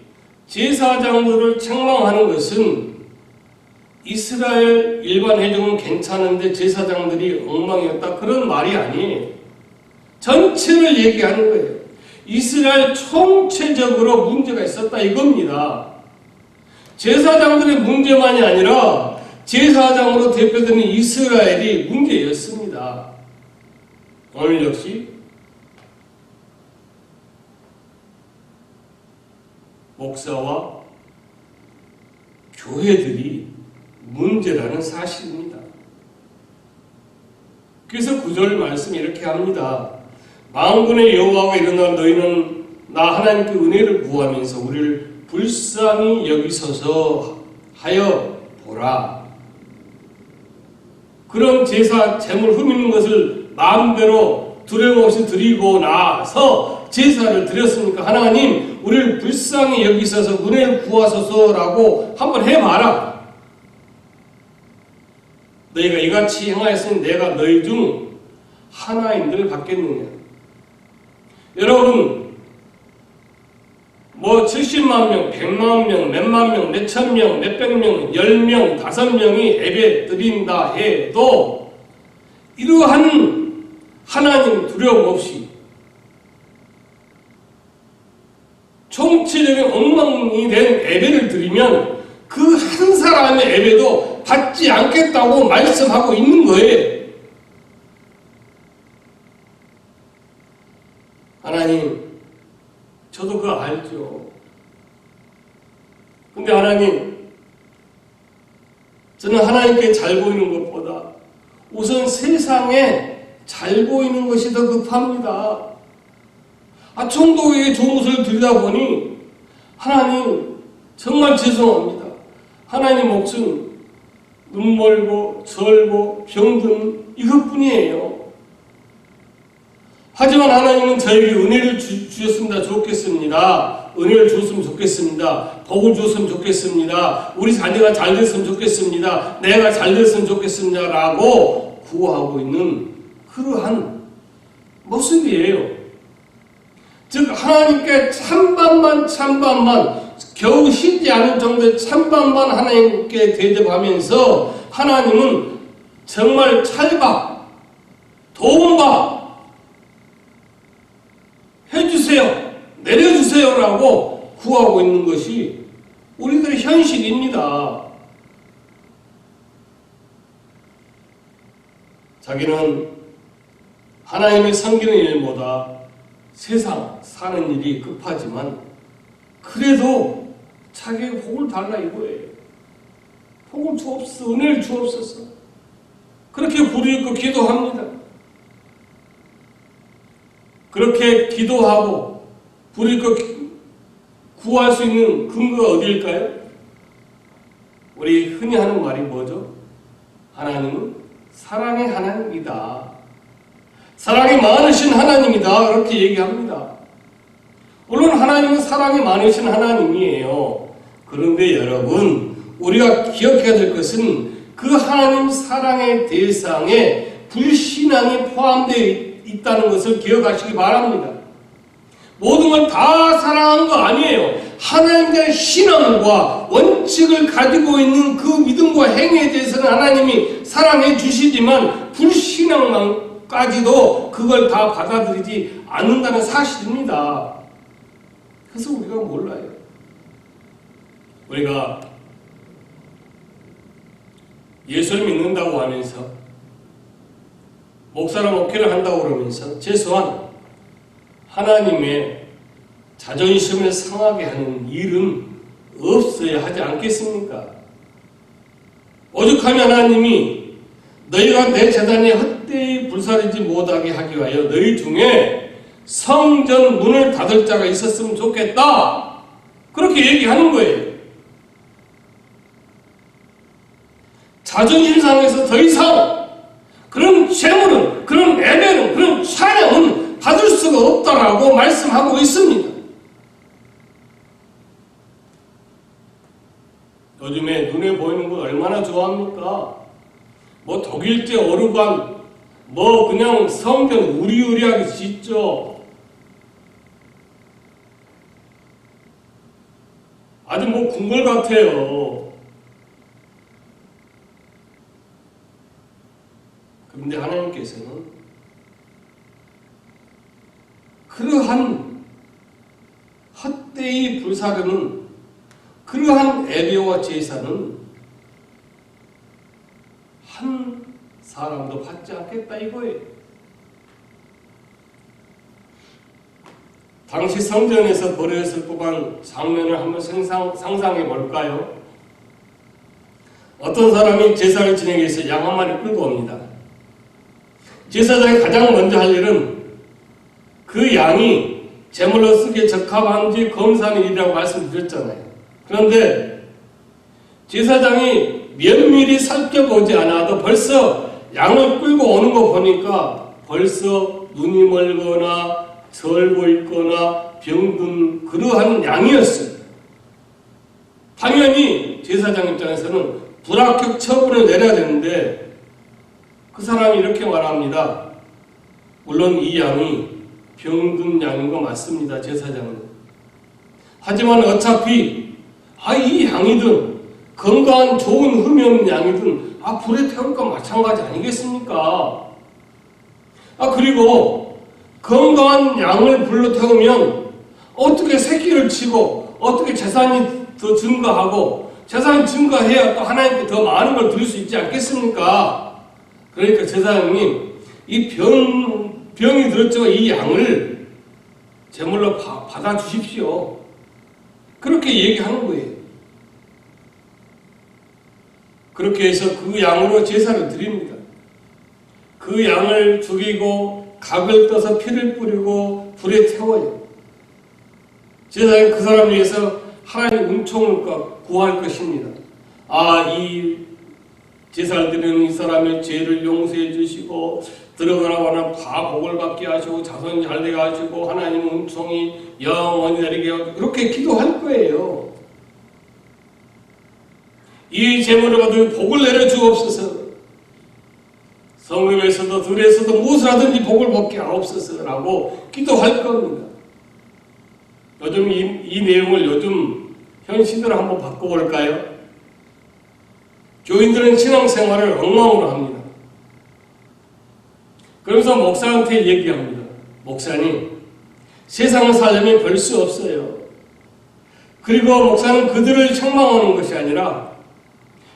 제사장들을 책망하는 것은 이스라엘 일반 회중은 괜찮은데 제사장들이 엉망이었다, 그런 말이 아니에요. 전체를 얘기하는 거예요. 이스라엘 총체적으로 문제가 있었다 이겁니다. 제사장들의 문제만이 아니라 제사장으로 대표되는 이스라엘이 문제였습니다. 오늘 역시 목사와 교회들이 문제라는 사실입니다. 그래서 9절 말씀이 이렇게 합니다. 만군의 여호와가 일어나 너희는 나 하나님께 은혜를 구하면서 우리를 불쌍히 여기소서 하여 보라. 그런 제사 제물 흠있는 것을 마음대로 두려움 없이 드리고 나서 제사를 드렸으니까 하나님 우리를 불쌍히 여기소서 은혜를 구하소서라고 한번 해봐라. 너희가 이같이 행하였으니 내가 너희 중 하나인들을 받겠느냐. 여러분, 70만 명, 100만 명, 몇만 명, 몇천 명, 몇백 명, 10명, 5명이 예배 드린다 해도 이러한 하나님 두려움 없이 총체적인 엉망이 된 예배를 드리면 그 한 사람의 예배도 받지 않겠다고 말씀하고 있는 거예요. 하나님, 저도 그거 알죠. 근데 하나님, 저는 하나님께 잘 보이는 것보다 우선 세상에 잘 보이는 것이 더 급합니다. 총독에게 조문서를 드리다 보니 하나님 정말 죄송합니다. 하나님 몫은 눈 멀고 절고 병든 이것뿐이에요. 하지만 하나님은 저에게 은혜를 주셨습니다. 좋겠습니다. 은혜를 주었으면 좋겠습니다. 복을 주었으면 좋겠습니다. 우리 자녀가 잘 됐으면 좋겠습니다. 내가 잘 됐으면 좋겠습니다. 라고 구하고 있는 그러한 모습이에요. 즉 하나님께 찬반만 겨우 쉬지 않을 정도의 찬반만 하나님께 대접하면서 하나님은 정말 찰밥, 도움밥 해주세요, 내려주세요 라고 구하고 있는 것이 우리들의 현실입니다. 자기는 하나님의 섬기는 일보다 세상 사는 일이 급하지만 그래도 자기에게 복을 달라 이거예요. 복을 주옵소서, 은혜를 주옵소서. 그렇게 부르짖고 기도합니다. 그렇게 기도하고 부르짖고 구할 수 있는 근거가 어디일까요? 우리 흔히 하는 말이 뭐죠? 하나님은 사랑의 하나님이다. 사랑이 많으신 하나님이다. 그렇게 얘기합니다. 물론 하나님은 사랑이 많으신 하나님이에요. 그런데 여러분, 우리가 기억해야 될 것은 그 하나님 사랑의 대상에 불신앙이 포함되어 있다는 것을 기억하시기 바랍니다. 모든 걸 다 사랑한 거 아니에요. 하나님에 대한 신앙과 원칙을 가지고 있는 그 믿음과 행위에 대해서는 하나님이 사랑해 주시지만 불신앙까지도 그걸 다 받아들이지 않는다는 사실입니다. 그래서 우리가 몰라요. 우리가 예수를 믿는다고 하면서 목사나 목회를 한다고 그러면서 최소한 하나님의 자존심을 상하게 하는 일은 없어야 하지 않겠습니까? 오죽하면 하나님이 너희가 내 재단에 헛되이 불사르지 못하게 하기 위하여 너희 중에 성전 문을 닫을 자가 있었으면 좋겠다. 그렇게 얘기하는 거예요. 자존심 상해서 더 이상 그런 재물은, 그런 예배는, 그런 찬양은 받을 수가 없다라고 말씀하고 있습니다. 요즘에 눈에 보이는 거 얼마나 좋아합니까? 뭐 독일제 오르반, 뭐 그냥 성전 우리우리하게 짓죠. 아주 뭐 궁궐 같아요. 그런데 하나님께서는 그러한 헛되이 불사르는 그러한 예배와 제사는 한 사람도 받지 않겠다 이거예요. 당시 성전에서 벌어졌을 법한 장면을 한번 상상해 볼까요? 어떤 사람이 제사를 지내기 위해서 양 한 마리 끌고 옵니다. 제사장이 가장 먼저 할 일은 그 양이 제물로 쓰기에 적합한지 검사하는 일이라고 말씀드렸잖아요. 그런데 제사장이 면밀히 살펴보지 않아도 벌써 양을 끌고 오는 거 보니까 벌써 눈이 멀거나 절고 있거나 병든 그러한 양이었어요. 당연히 제사장 입장에서는 불합격 처분을 내려야 되는데 그 사람이 이렇게 말합니다. 물론 이 양이 병든 양인 거 맞습니다. 제사장은. 하지만 어차피 이 양이든 건강한 좋은 흠이 없는 양이든 불에 태울 건 마찬가지 아니겠습니까? 그리고 건강한 양을 불로 태우면 어떻게 새끼를 치고 어떻게 재산이 더 증가하고 재산이 증가해야 또 하나님께 더 많은 걸 드릴 수 있지 않겠습니까? 그러니까 제사장님 이 병이 들었지만 이 양을 제물로 받아주십시오. 그렇게 얘기하는 거예요. 그렇게 해서 그 양으로 제사를 드립니다. 그 양을 죽이고 각을 떠서 피를 뿌리고 불에 태워요. 제사장이 그 사람을 위해서 하나님의 은총을 구할 것입니다. 이 제사를 드리는 이 사람의 죄를 용서해 주시고 들어가라고는 다 복을 받게 하시고 자손이 잘 되게 하시고 하나님의 은총이 영원히 내리게 하시고 그렇게 기도할 거예요. 이 제물을 받으면 복을 내려주옵소서. 성금에서도 들에서도 무엇을 하든지 복을 받게 하옵소서라고 기도할 겁니다. 요즘 이 내용을 요즘 현 시대로 한번 바꿔볼까요? 교인들은 신앙생활을 엉망으로 합니다. 그러면서 목사한테 얘기합니다. 목사님, 세상을 살려면 별 수 없어요. 그리고 목사는 그들을 책망하는 것이 아니라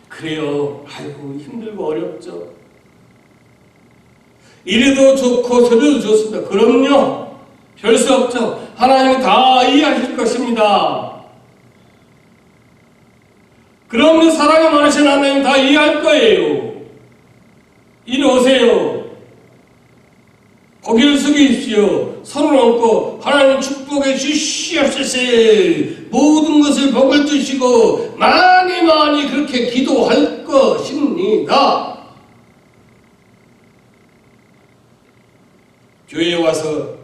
그래요. 아이고 힘들고 어렵죠. 이래도 좋고 저래도 좋습니다. 그럼요. 별 수 없죠. 하나님이 다 이해하실 것입니다. 그럼요. 사랑이 많으신 하나님 다 이해할 거예요. 이리 오세요. 고개를 숙이십시오. 손을 얹고 하나님 축복해 주시옵소서. 모든 것을 복을 주시고 많이 많이 그렇게 기도할 것입니다. 교회에 와서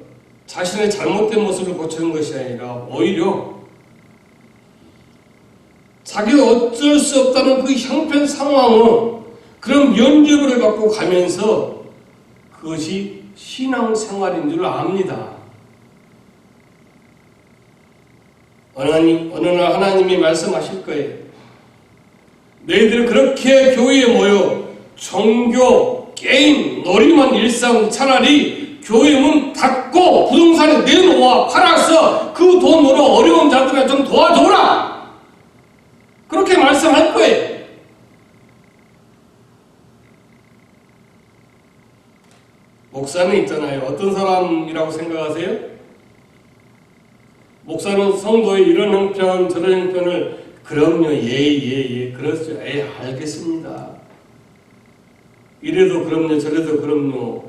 자신의 잘못된 모습을 고치는 것이 아니라 오히려 자기가 어쩔 수 없다는 그 형편 상황을 그런 면죄부를 갖고 가면서 그것이 신앙생활인 줄 압니다. 어느 날 하나님이 말씀하실 거예요. 너희들 그렇게 교회에 모여 종교, 게임, 놀이만 일상 차라리 교회 문 닫고 부동산에 내놓아 팔아서 그 돈으로 어려운 자들을 좀 도와줘라. 그렇게 말씀할 거예요. 목사는 있잖아요. 어떤 사람이라고 생각하세요? 목사는 성도의 이런 형편 저런 형편을 그럼요. 예 그렇죠. 알겠습니다. 이래도 그럼요. 저래도 그럼요.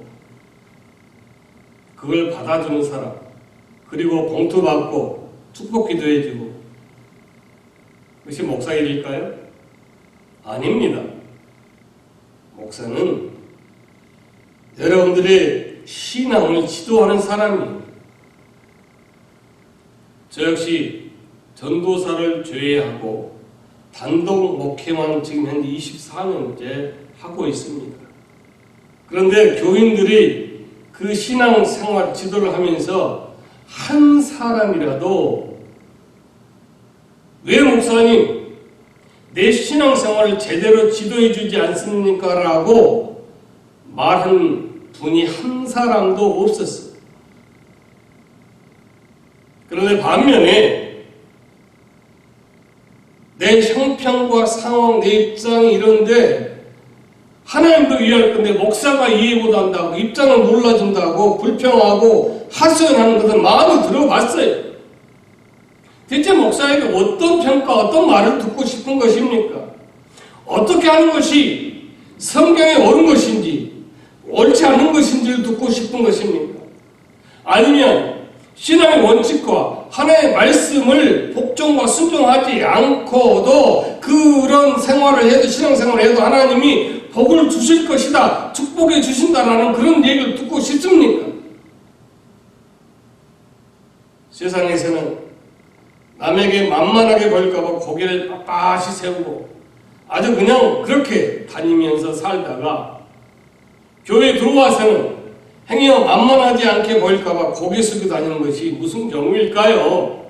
그걸 받아주는 사람, 그리고 봉투 받고 축복 기도해주고 그것이 목사 일일까요? 아닙니다. 목사는 여러분들의 신앙을 지도하는 사람이에요. 저 역시 전도사를 제외하고 단독 목회만 지금 현재 24년째 하고 있습니다. 그런데 교인들이 그 신앙생활 지도를 하면서 한 사람이라도 왜 목사님 내 신앙생활을 제대로 지도해 주지 않습니까? 라고 말한 분이 한 사람도 없었어요. 그런데 반면에 내 형편과 상황, 내 입장이 이런데 하나님도 이해할 건데 목사가 이해 못한다고 입장을 몰라준다고 불평하고 하소연하는 것은 많이 들어봤어요. 대체 목사에게 어떤 평가, 어떤 말을 듣고 싶은 것입니까? 어떻게 하는 것이 성경에 옳은 것인지 옳지 않은 것인지를 듣고 싶은 것입니까? 아니면 신앙의 원칙과 하나님의 말씀을 복종과 순종하지 않고도 그런 생활을 해도 신앙생활을 해도 하나님이 복을 주실 것이다, 축복해 주신다라는 그런 얘기를 듣고 싶습니까? 세상에서는 남에게 만만하게 보일까봐 고개를 빳빳이 세우고 아주 그냥 그렇게 다니면서 살다가 교회에 들어와서는 행위가 만만하지 않게 보일까봐 고개 숙여 다니는 것이 무슨 경우일까요?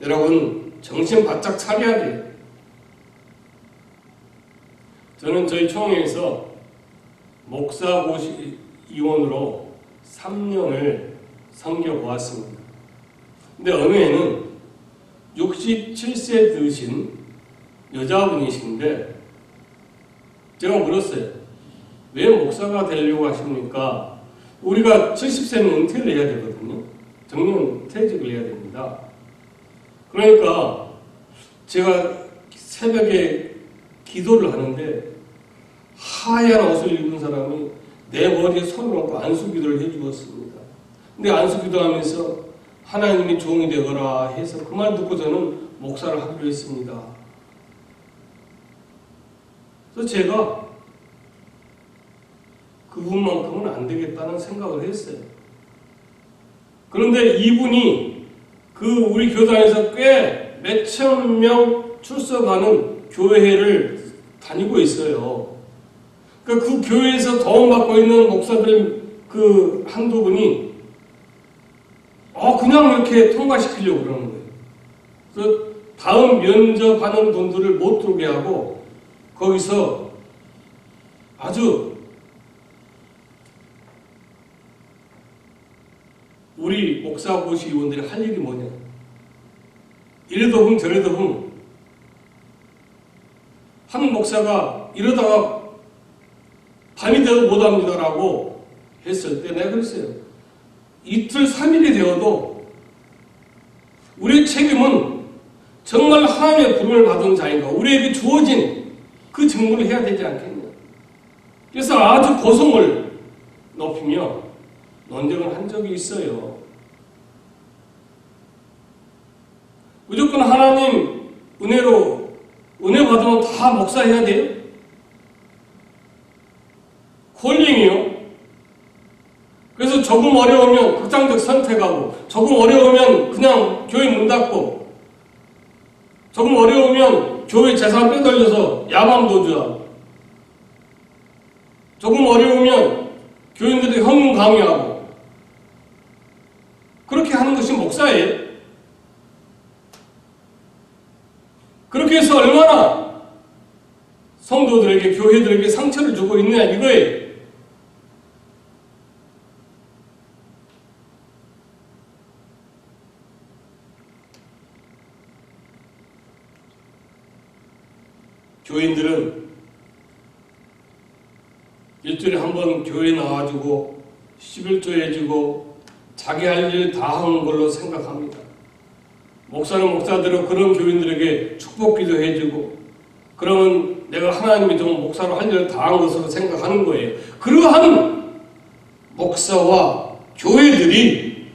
여러분 정신 바짝 차려야 돼요. 저는 저희 총회에서 목사고시위원으로 3년을 섬겨보았습니다. 근데 어느 해는 67세 되신 여자분이신데 제가 물었어요. 왜 목사가 되려고 하십니까? 우리가 70세는 은퇴를 해야 되거든요. 정년 퇴직을 해야 됩니다. 그러니까 제가 새벽에 기도를 하는데 하얀 옷을 입은 사람이 내 머리에 손을 얹고 안수기도를 해주었습니다. 근데 안수기도 하면서 하나님이 종이 되거라 해서 그 말 듣고 저는 목사를 하기로 했습니다. 그래서 제가 그분만큼은 안 되겠다는 생각을 했어요. 그런데 이분이 그 우리 교단에서 꽤 몇천 명 출석하는 교회를 다니고 있어요. 그러니까 그 교회에서 도움받고 있는 목사들 그 한두 분이 그냥 이렇게 통과시키려고 그러는 거예요. 그래서 다음 면접하는 분들을 못 들어오게 하고 거기서 아주 우리 목사고시 의원들이 할 일이 뭐냐. 이래도 흥 저래도 흥. 한 목사가 이러다가 밤이 되어도 못합니다라고 했을 때 내가 그랬어요. 이틀 3일이 되어도 우리의 책임은 정말 하나님의 부름을 받은 자인가 우리에게 주어진 그 직무를 해야 되지 않겠냐. 그래서 아주 고성을 높이며 논쟁을 한 적이 있어요. 무조건 하나님 은혜로 은혜 받으면 다 목사해야 돼요? 콜링이요. 그래서 조금 어려우면 극단적 선택하고 조금 어려우면 그냥 교회 문 닫고 조금 어려우면 교회 재산 빼돌려서 야밤도주하고 조금 어려우면 교인들이 헌금 강요하고 그렇게 하는 것이 목사예요. 그렇게 해서 얼마나 성도들에게 교회들에게 상처를 주고 있느냐 이거예요. 교인들은 일주일에 한 번 교회 나와주고 11조 해주고 자기 할 일 다 하는 걸로 생각합니다. 목사는 목사대로 그런 교인들에게 축복기도 해주고 그러면 내가 하나님이 좀 목사로 할 일을 다 한 것으로 생각하는 거예요. 그러한 목사와 교회들이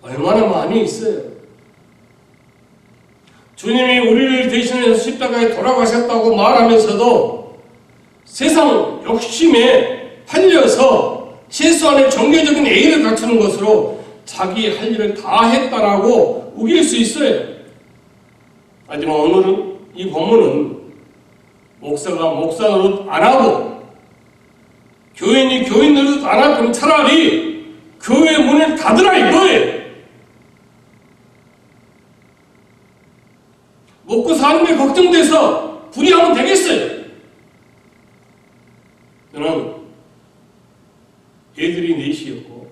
얼마나 많이 있어요. 주님이 우리를 대신해서 십자가에 돌아가셨다고 말하면서도 세상 욕심에 팔려서 최소한의 종교적인 예의를 갖추는 것으로 자기 할 일을 다 했다라고 우길 수 있어요. 하지만 오늘은 이 본문은 목사가 목사 노릇 안 하고 교인이 교인 노릇 안 하면 차라리 교회 문을 닫으라 이거예요. 먹고 사는 게 걱정돼서 불의하면 되겠어요. 저는 애들이 넷이었고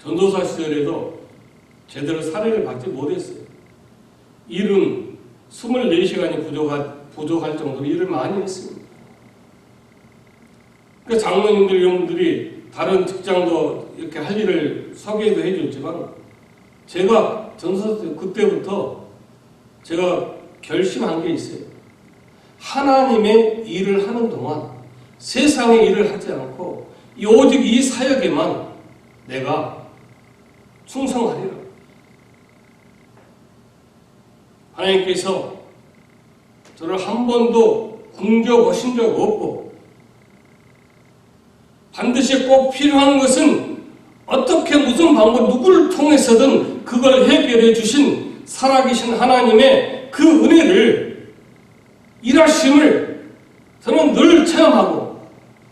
전도사 시절에도 제대로 사례를 받지 못했어요. 일은 24시간이 부족할 정도로 일을 많이 했습니다. 그러니까 장로님들, 여러분들이 다른 직장도 이렇게 할 일을 소개도 해줬지만 제가 전도사 때 그때부터 제가 결심한 게 있어요. 하나님의 일을 하는 동안 세상의 일을 하지 않고 오직 이 사역에만 내가 충성하리라. 하나님께서 저를 한 번도 굶겨보신 적 없고 반드시 꼭 필요한 것은 어떻게 무슨 방법 누구를 통해서든 그걸 해결해 주신 살아계신 하나님의 그 은혜를 일하심을 저는 늘 체험하고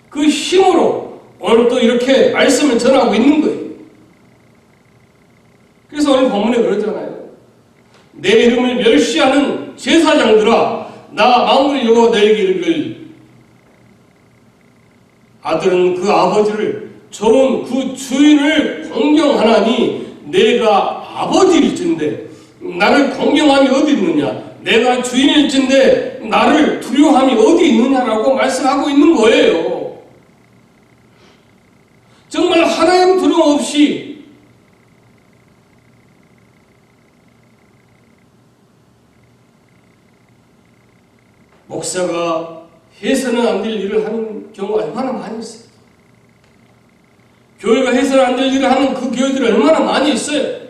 그 힘으로 오늘 또 이렇게 말씀을 전하고 있는 거예요. 그래서 오늘 본문에 그러잖아요. 내 이름을 멸시하는 제사장들아 나 만군의 여호와 너에게 이르기를 아들은 그 아버지를 종은 그 주인을 공경하나니 내가 아버지일진데 나를 공경함이 어디 있느냐 내가 주인일진데 나를 두려워함이 어디 있느냐라고 말씀하고 있는 거예요. 정말 하나님 두려움 없이 목사가 해서는 안 될 일을 하는 경우가 얼마나 많이 있어요. 교회가 해서는 안 될 일을 하는 그 교회들이 얼마나 많이 있어요.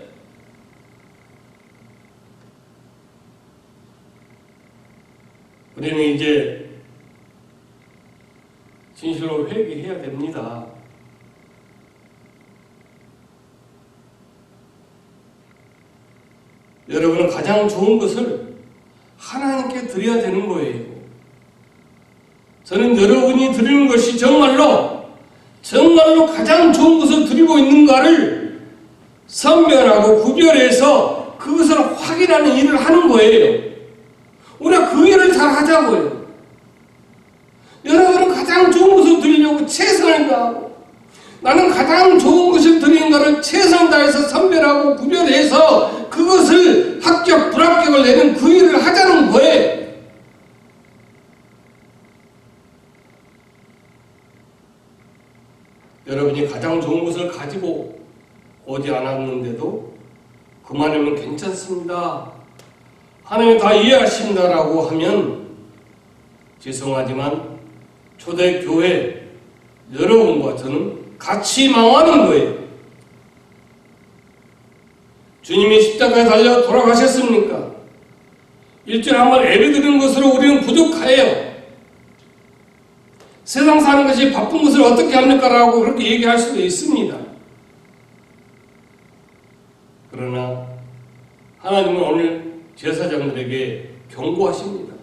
우리는 이제 진실로 회개해야 됩니다. 여러분은 가장 좋은 것을 하나님께 드려야 되는 거예요. 저는 여러분이 드리는 것이 정말로 가장 좋은 것을 드리고 있는가를 선별하고 구별해서 그것을 확인하는 일을 하는 거예요. 우리가 그 일을 잘 하자고요. 여러분은 가장 좋은 것을 드리려고 최선을 다하고 나는 가장 좋은 것을 드리는 것을 최선을 다해서 선별하고 구별해서 그것을 합격, 불합격을 내는 그 일을 하자는 거예요. 여러분이 가장 좋은 것을 가지고 오지 않았는데도 그만하면 괜찮습니다. 하나님 다 이해하신다라고 하면 죄송하지만 초대교회 여러분과 저는 같이 망하는 거예요. 주님이 십자가에 달려 돌아가셨습니까? 일주일에 한 번 예배드리는 것으로 우리는 부족해요. 세상 사는 것이 바쁜 것을 어떻게 합니까? 라고 그렇게 얘기할 수도 있습니다. 그러나 하나님은 오늘 제사장들에게 경고하십니다.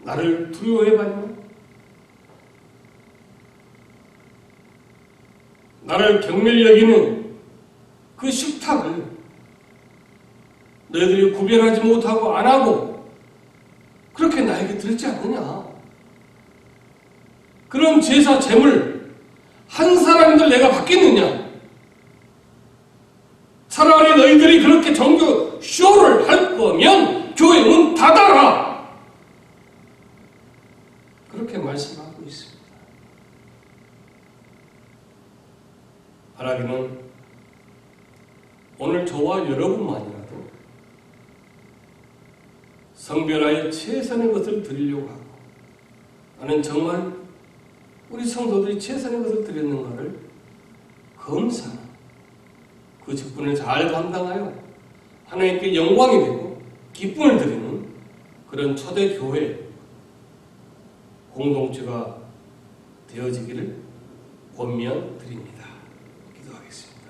나를 두려워해봤냐? 나를 경멸 여기는 그 식탁을 너희들이 구별하지 못하고 안 하고 그렇게 나에게 들지 않느냐? 그럼 제사 제물 한 사람들 내가 받겠느냐? 차라리 너희들이 그렇게 종교 쇼를 할 거면 교회 문 닫아라! 그렇게 말씀하고 있습니다. 바라기는 오늘 저와 여러분만이라도 성별하여 최선의 것을 드리려고 하고 나는 정말 우리 성도들이 최선의 것을 드리는가를 검사하는 그 직분을 잘 감당하여 하나님께 영광이 되고 기쁨을 드리는 그런 초대교회 공동체가 되어지기를 권면 드립니다. 기도하겠습니다.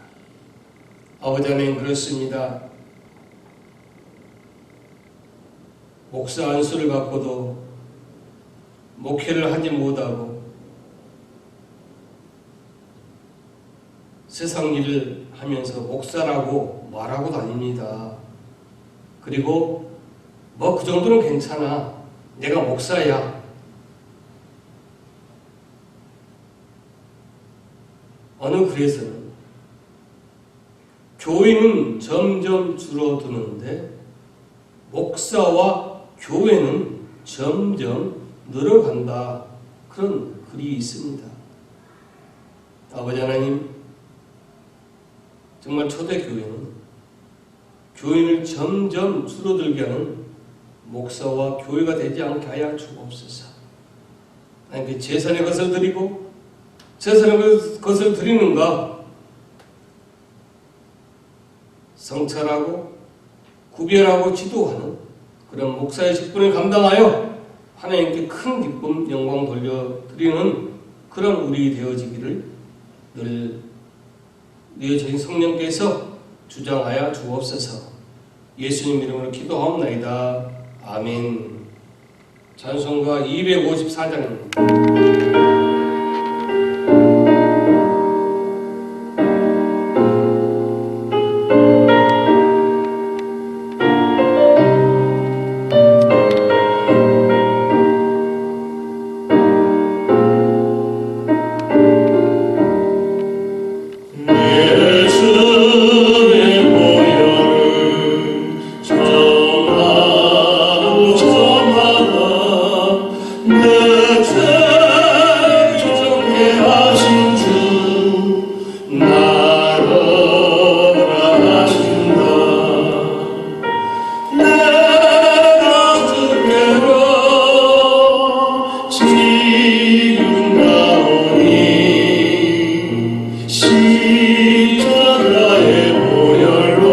아버지 하나님, 그렇습니다. 목사 안수를 받고도 목회를 하지 못하고 세상 일을 하면서 목사라고 말하고 다닙니다. 그리고 뭐 그 정도는 괜찮아. 내가 목사야. 어느 글에서는 교인은 점점 줄어드는데 목사와 교회는 점점 늘어간다. 그런 글이 있습니다. 아버지 하나님, 정말 초대교회는 교인을 점점 줄어들게 하는 목사와 교회가 되지 않게 하여 주옵소서. 하나님께 제선의 것을 드리고 제선의 것을 드리는가 성찰하고 구별하고 지도하는 그런 목사의 직분을 감당하여 하나님께 큰 기쁨, 영광 돌려드리는 그런 우리 되어지기를 늘 내어진 성령께서 주장하여 주옵소서. 예수님 이름으로 기도하옵나이다. 아멘. 찬송가 254장입니다. 내 십자가의 보혈로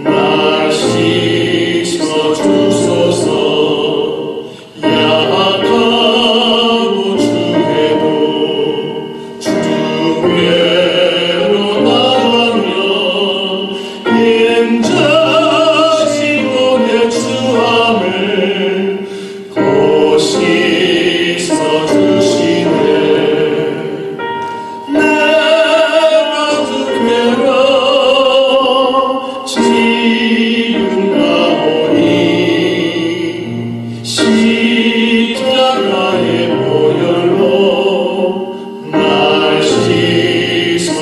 날 씻어주소서. 약하고 주해도 주께로 나가면 인자시고 내 주함을 곧 씻어주시네. 내가 주께로 지은가오니 십자가의 보혈로 날 씻어주소서.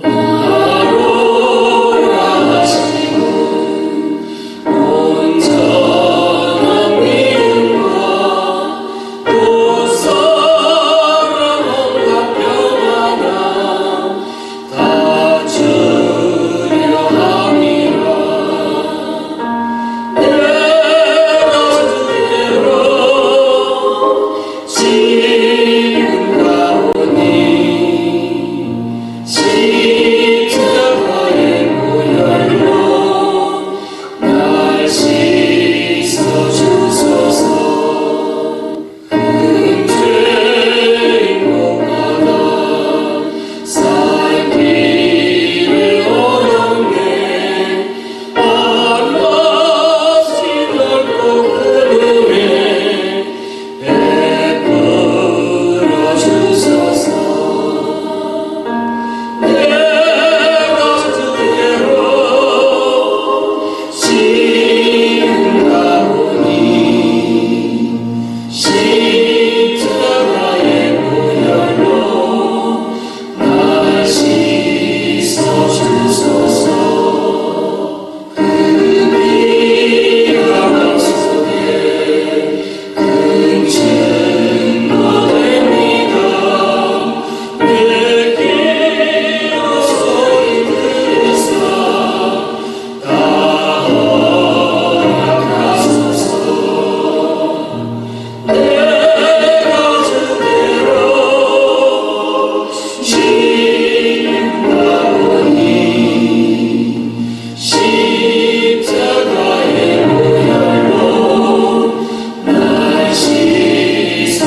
나로라 하시는 온전한 믿음과 또 사랑과 평안함 다 주려 함이라. 내가 주께로 지은가오니 십자가의 보혈로 날 씻어주소서. 죄인 몸마다 살 길을 어렵네. 한없이 넓고 큰 은혜 베풀어 주소서. 내가 주께로 지은가오니 십자가의 보혈로 날 씻어주소서. 그 피가 맘 속에 큰 증거 됩니다. 내 기도 소리 들으사 다 허락하소서. 내가 주께로 지은가오니 십자가의 보혈로 날 씻어주소서.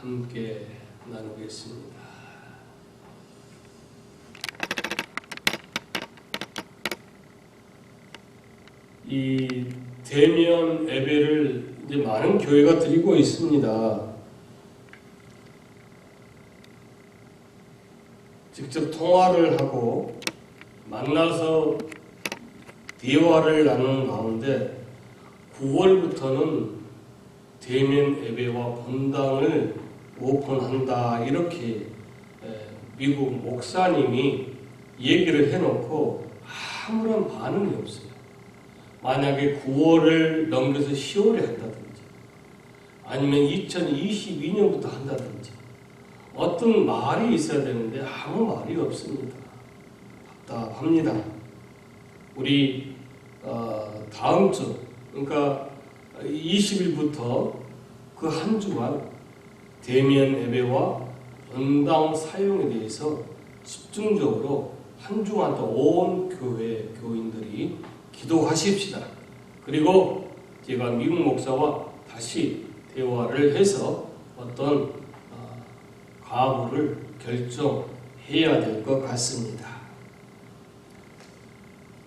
함께 나누겠습니다. 이 대면 예배를 이제 많은 교회가 드리고 있습니다. 직접 통화를 하고 만나서 대화를 나누는 가운데 9월부터는 대면 예배와 본당을 오픈한다 이렇게 미국 목사님이 얘기를 해놓고 아무런 반응이 없어요. 만약에 9월을 넘겨서 10월에 한다든지 아니면 2022년부터 한다든지 어떤 말이 있어야 되는데 아무 말이 없습니다. 답답합니다. 우리 다음 주 그러니까 20일부터 그 한 주간 대면 예배와 본당 사용에 대해서 집중적으로 한 주간 더 온 교회 교인들이 기도하십시다. 그리고 제가 미국 목사와 다시 대화를 해서 어떤 가부를 결정해야 될 것 같습니다.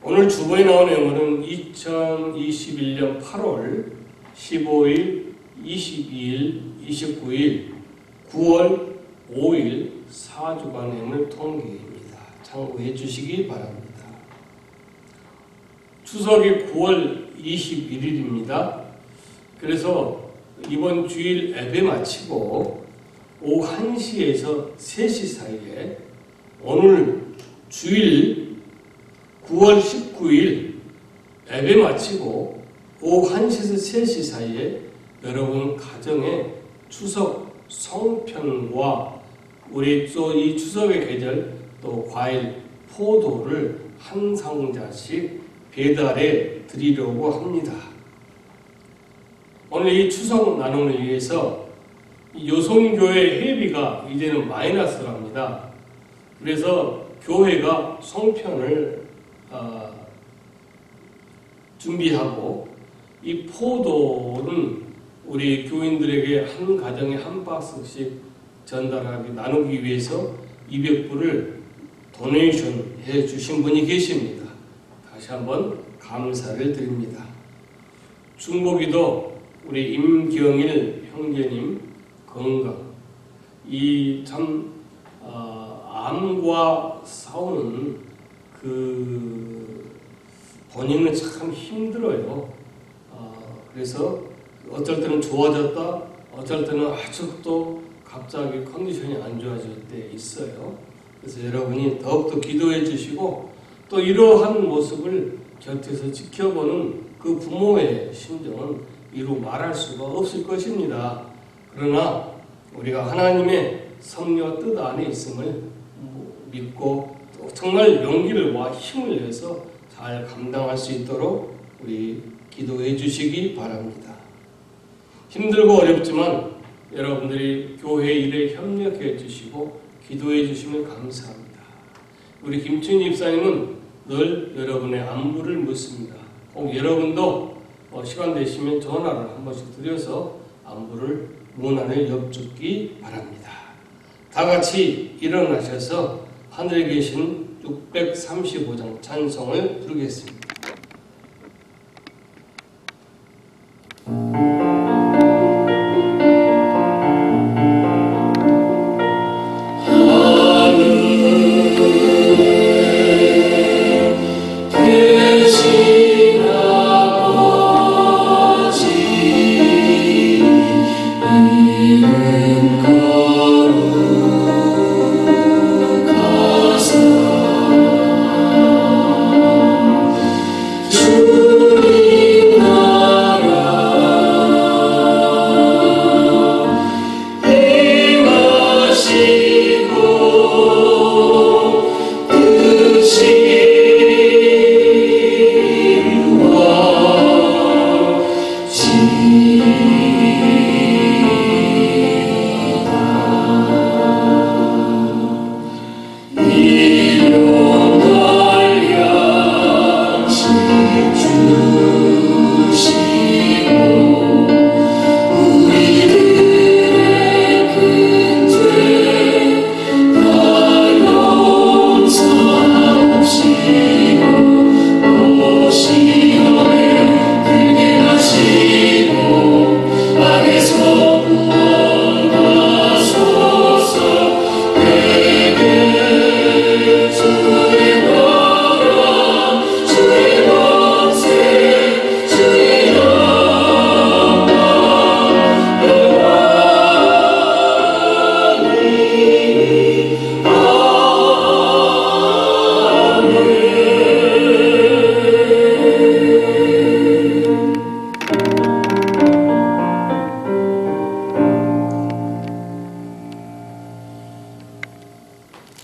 오늘 주보에 나온 내용은 2021년 8월 15일, 22일, 29일, 9월 5일 4주간 내용을 통계입니다. 참고해 주시기 바랍니다. 추석이 9월 21일입니다. 그래서 이번 주일 예배 마치고 오후 1시에서 3시 사이에 오늘 주일 9월 19일 예배 마치고 오후 1시에서 3시 사이에 여러분 가정에 추석 성편과 우리 또 이 추석의 계절 또 과일, 포도를 한 상자씩 배달해 드리려고 합니다. 오늘 이 추석 나눔을 위해서 요송교회 회비가 이제는 마이너스랍니다. 그래서 교회가 송편을 준비하고 이 포도는 우리 교인들에게 한 가정에 한 박스씩 전달하기 나누기 위해서 200불을 도네이션 해 주신 분이 계십니다. 다시 한번 감사를 드립니다. 중보기도 우리 임경일 형제님 건강, 이 참 암과 싸우는 그 본인은 참 힘들어요. 그래서 어쩔 때는 좋아졌다, 어쩔 때는 아주 또 갑자기 컨디션이 안 좋아질 때 있어요. 그래서 여러분이 더욱더 기도해 주시고 또 이러한 모습을 곁에서 지켜보는 그 부모의 심정은 이루 말할 수가 없을 것입니다. 그러나 우리가 하나님의 섭리와 뜻 안에 있음을 믿고 또 정말 용기를 와 힘을 내서 잘 감당할 수 있도록 우리 기도해 주시기 바랍니다. 힘들고 어렵지만 여러분들이 교회 일에 협력해 주시고 기도해 주시면 감사합니다. 우리 김춘희 집사님은 늘 여러분의 안부를 묻습니다. 꼭 여러분도 시간 되시면 전화를 한 번씩 드려서 안부를 문안을 엽죽기 바랍니다. 다 같이 일어나셔서 하늘에 계신 635장 찬송을 부르겠습니다.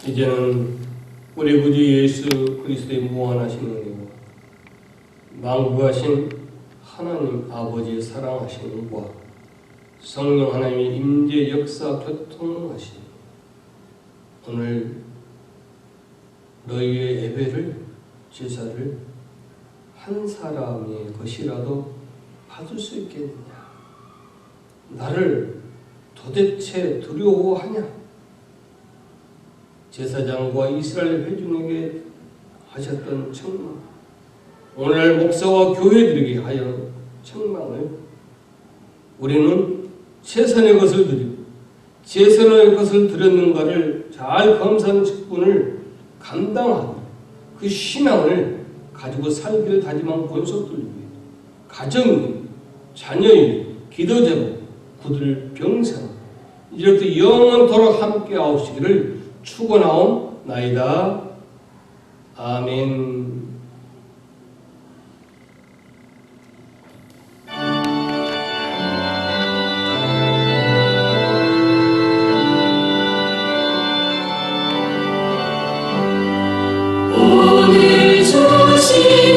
이제는 우리 구주 예수 그리스도의 무한하신 은혜와 만구하신 하나님 아버지의 사랑하신 은과 성령 하나님의 임재 역사 교통하신 오늘 너희의 예배를 제사를 한 사람의 것이라도 받을 수 있겠느냐? 나를 도대체 두려워하냐? 제사장과 이스라엘 회중에게 하셨던 책망, 오늘날 목사와 교회들에게 하여 책망을 우리는 최선의 것을 드리고 최선의 것을 드렸는가를 잘 검사하는 직분을 감당하고 그 신앙을 가지고 살기를 다짐한 본속들 위해 가정이, 자녀이, 기도제목, 구들 병상 이렇게 영원토록 함께 하시기를 축원하옵나이다. 아멘. 주시옵소서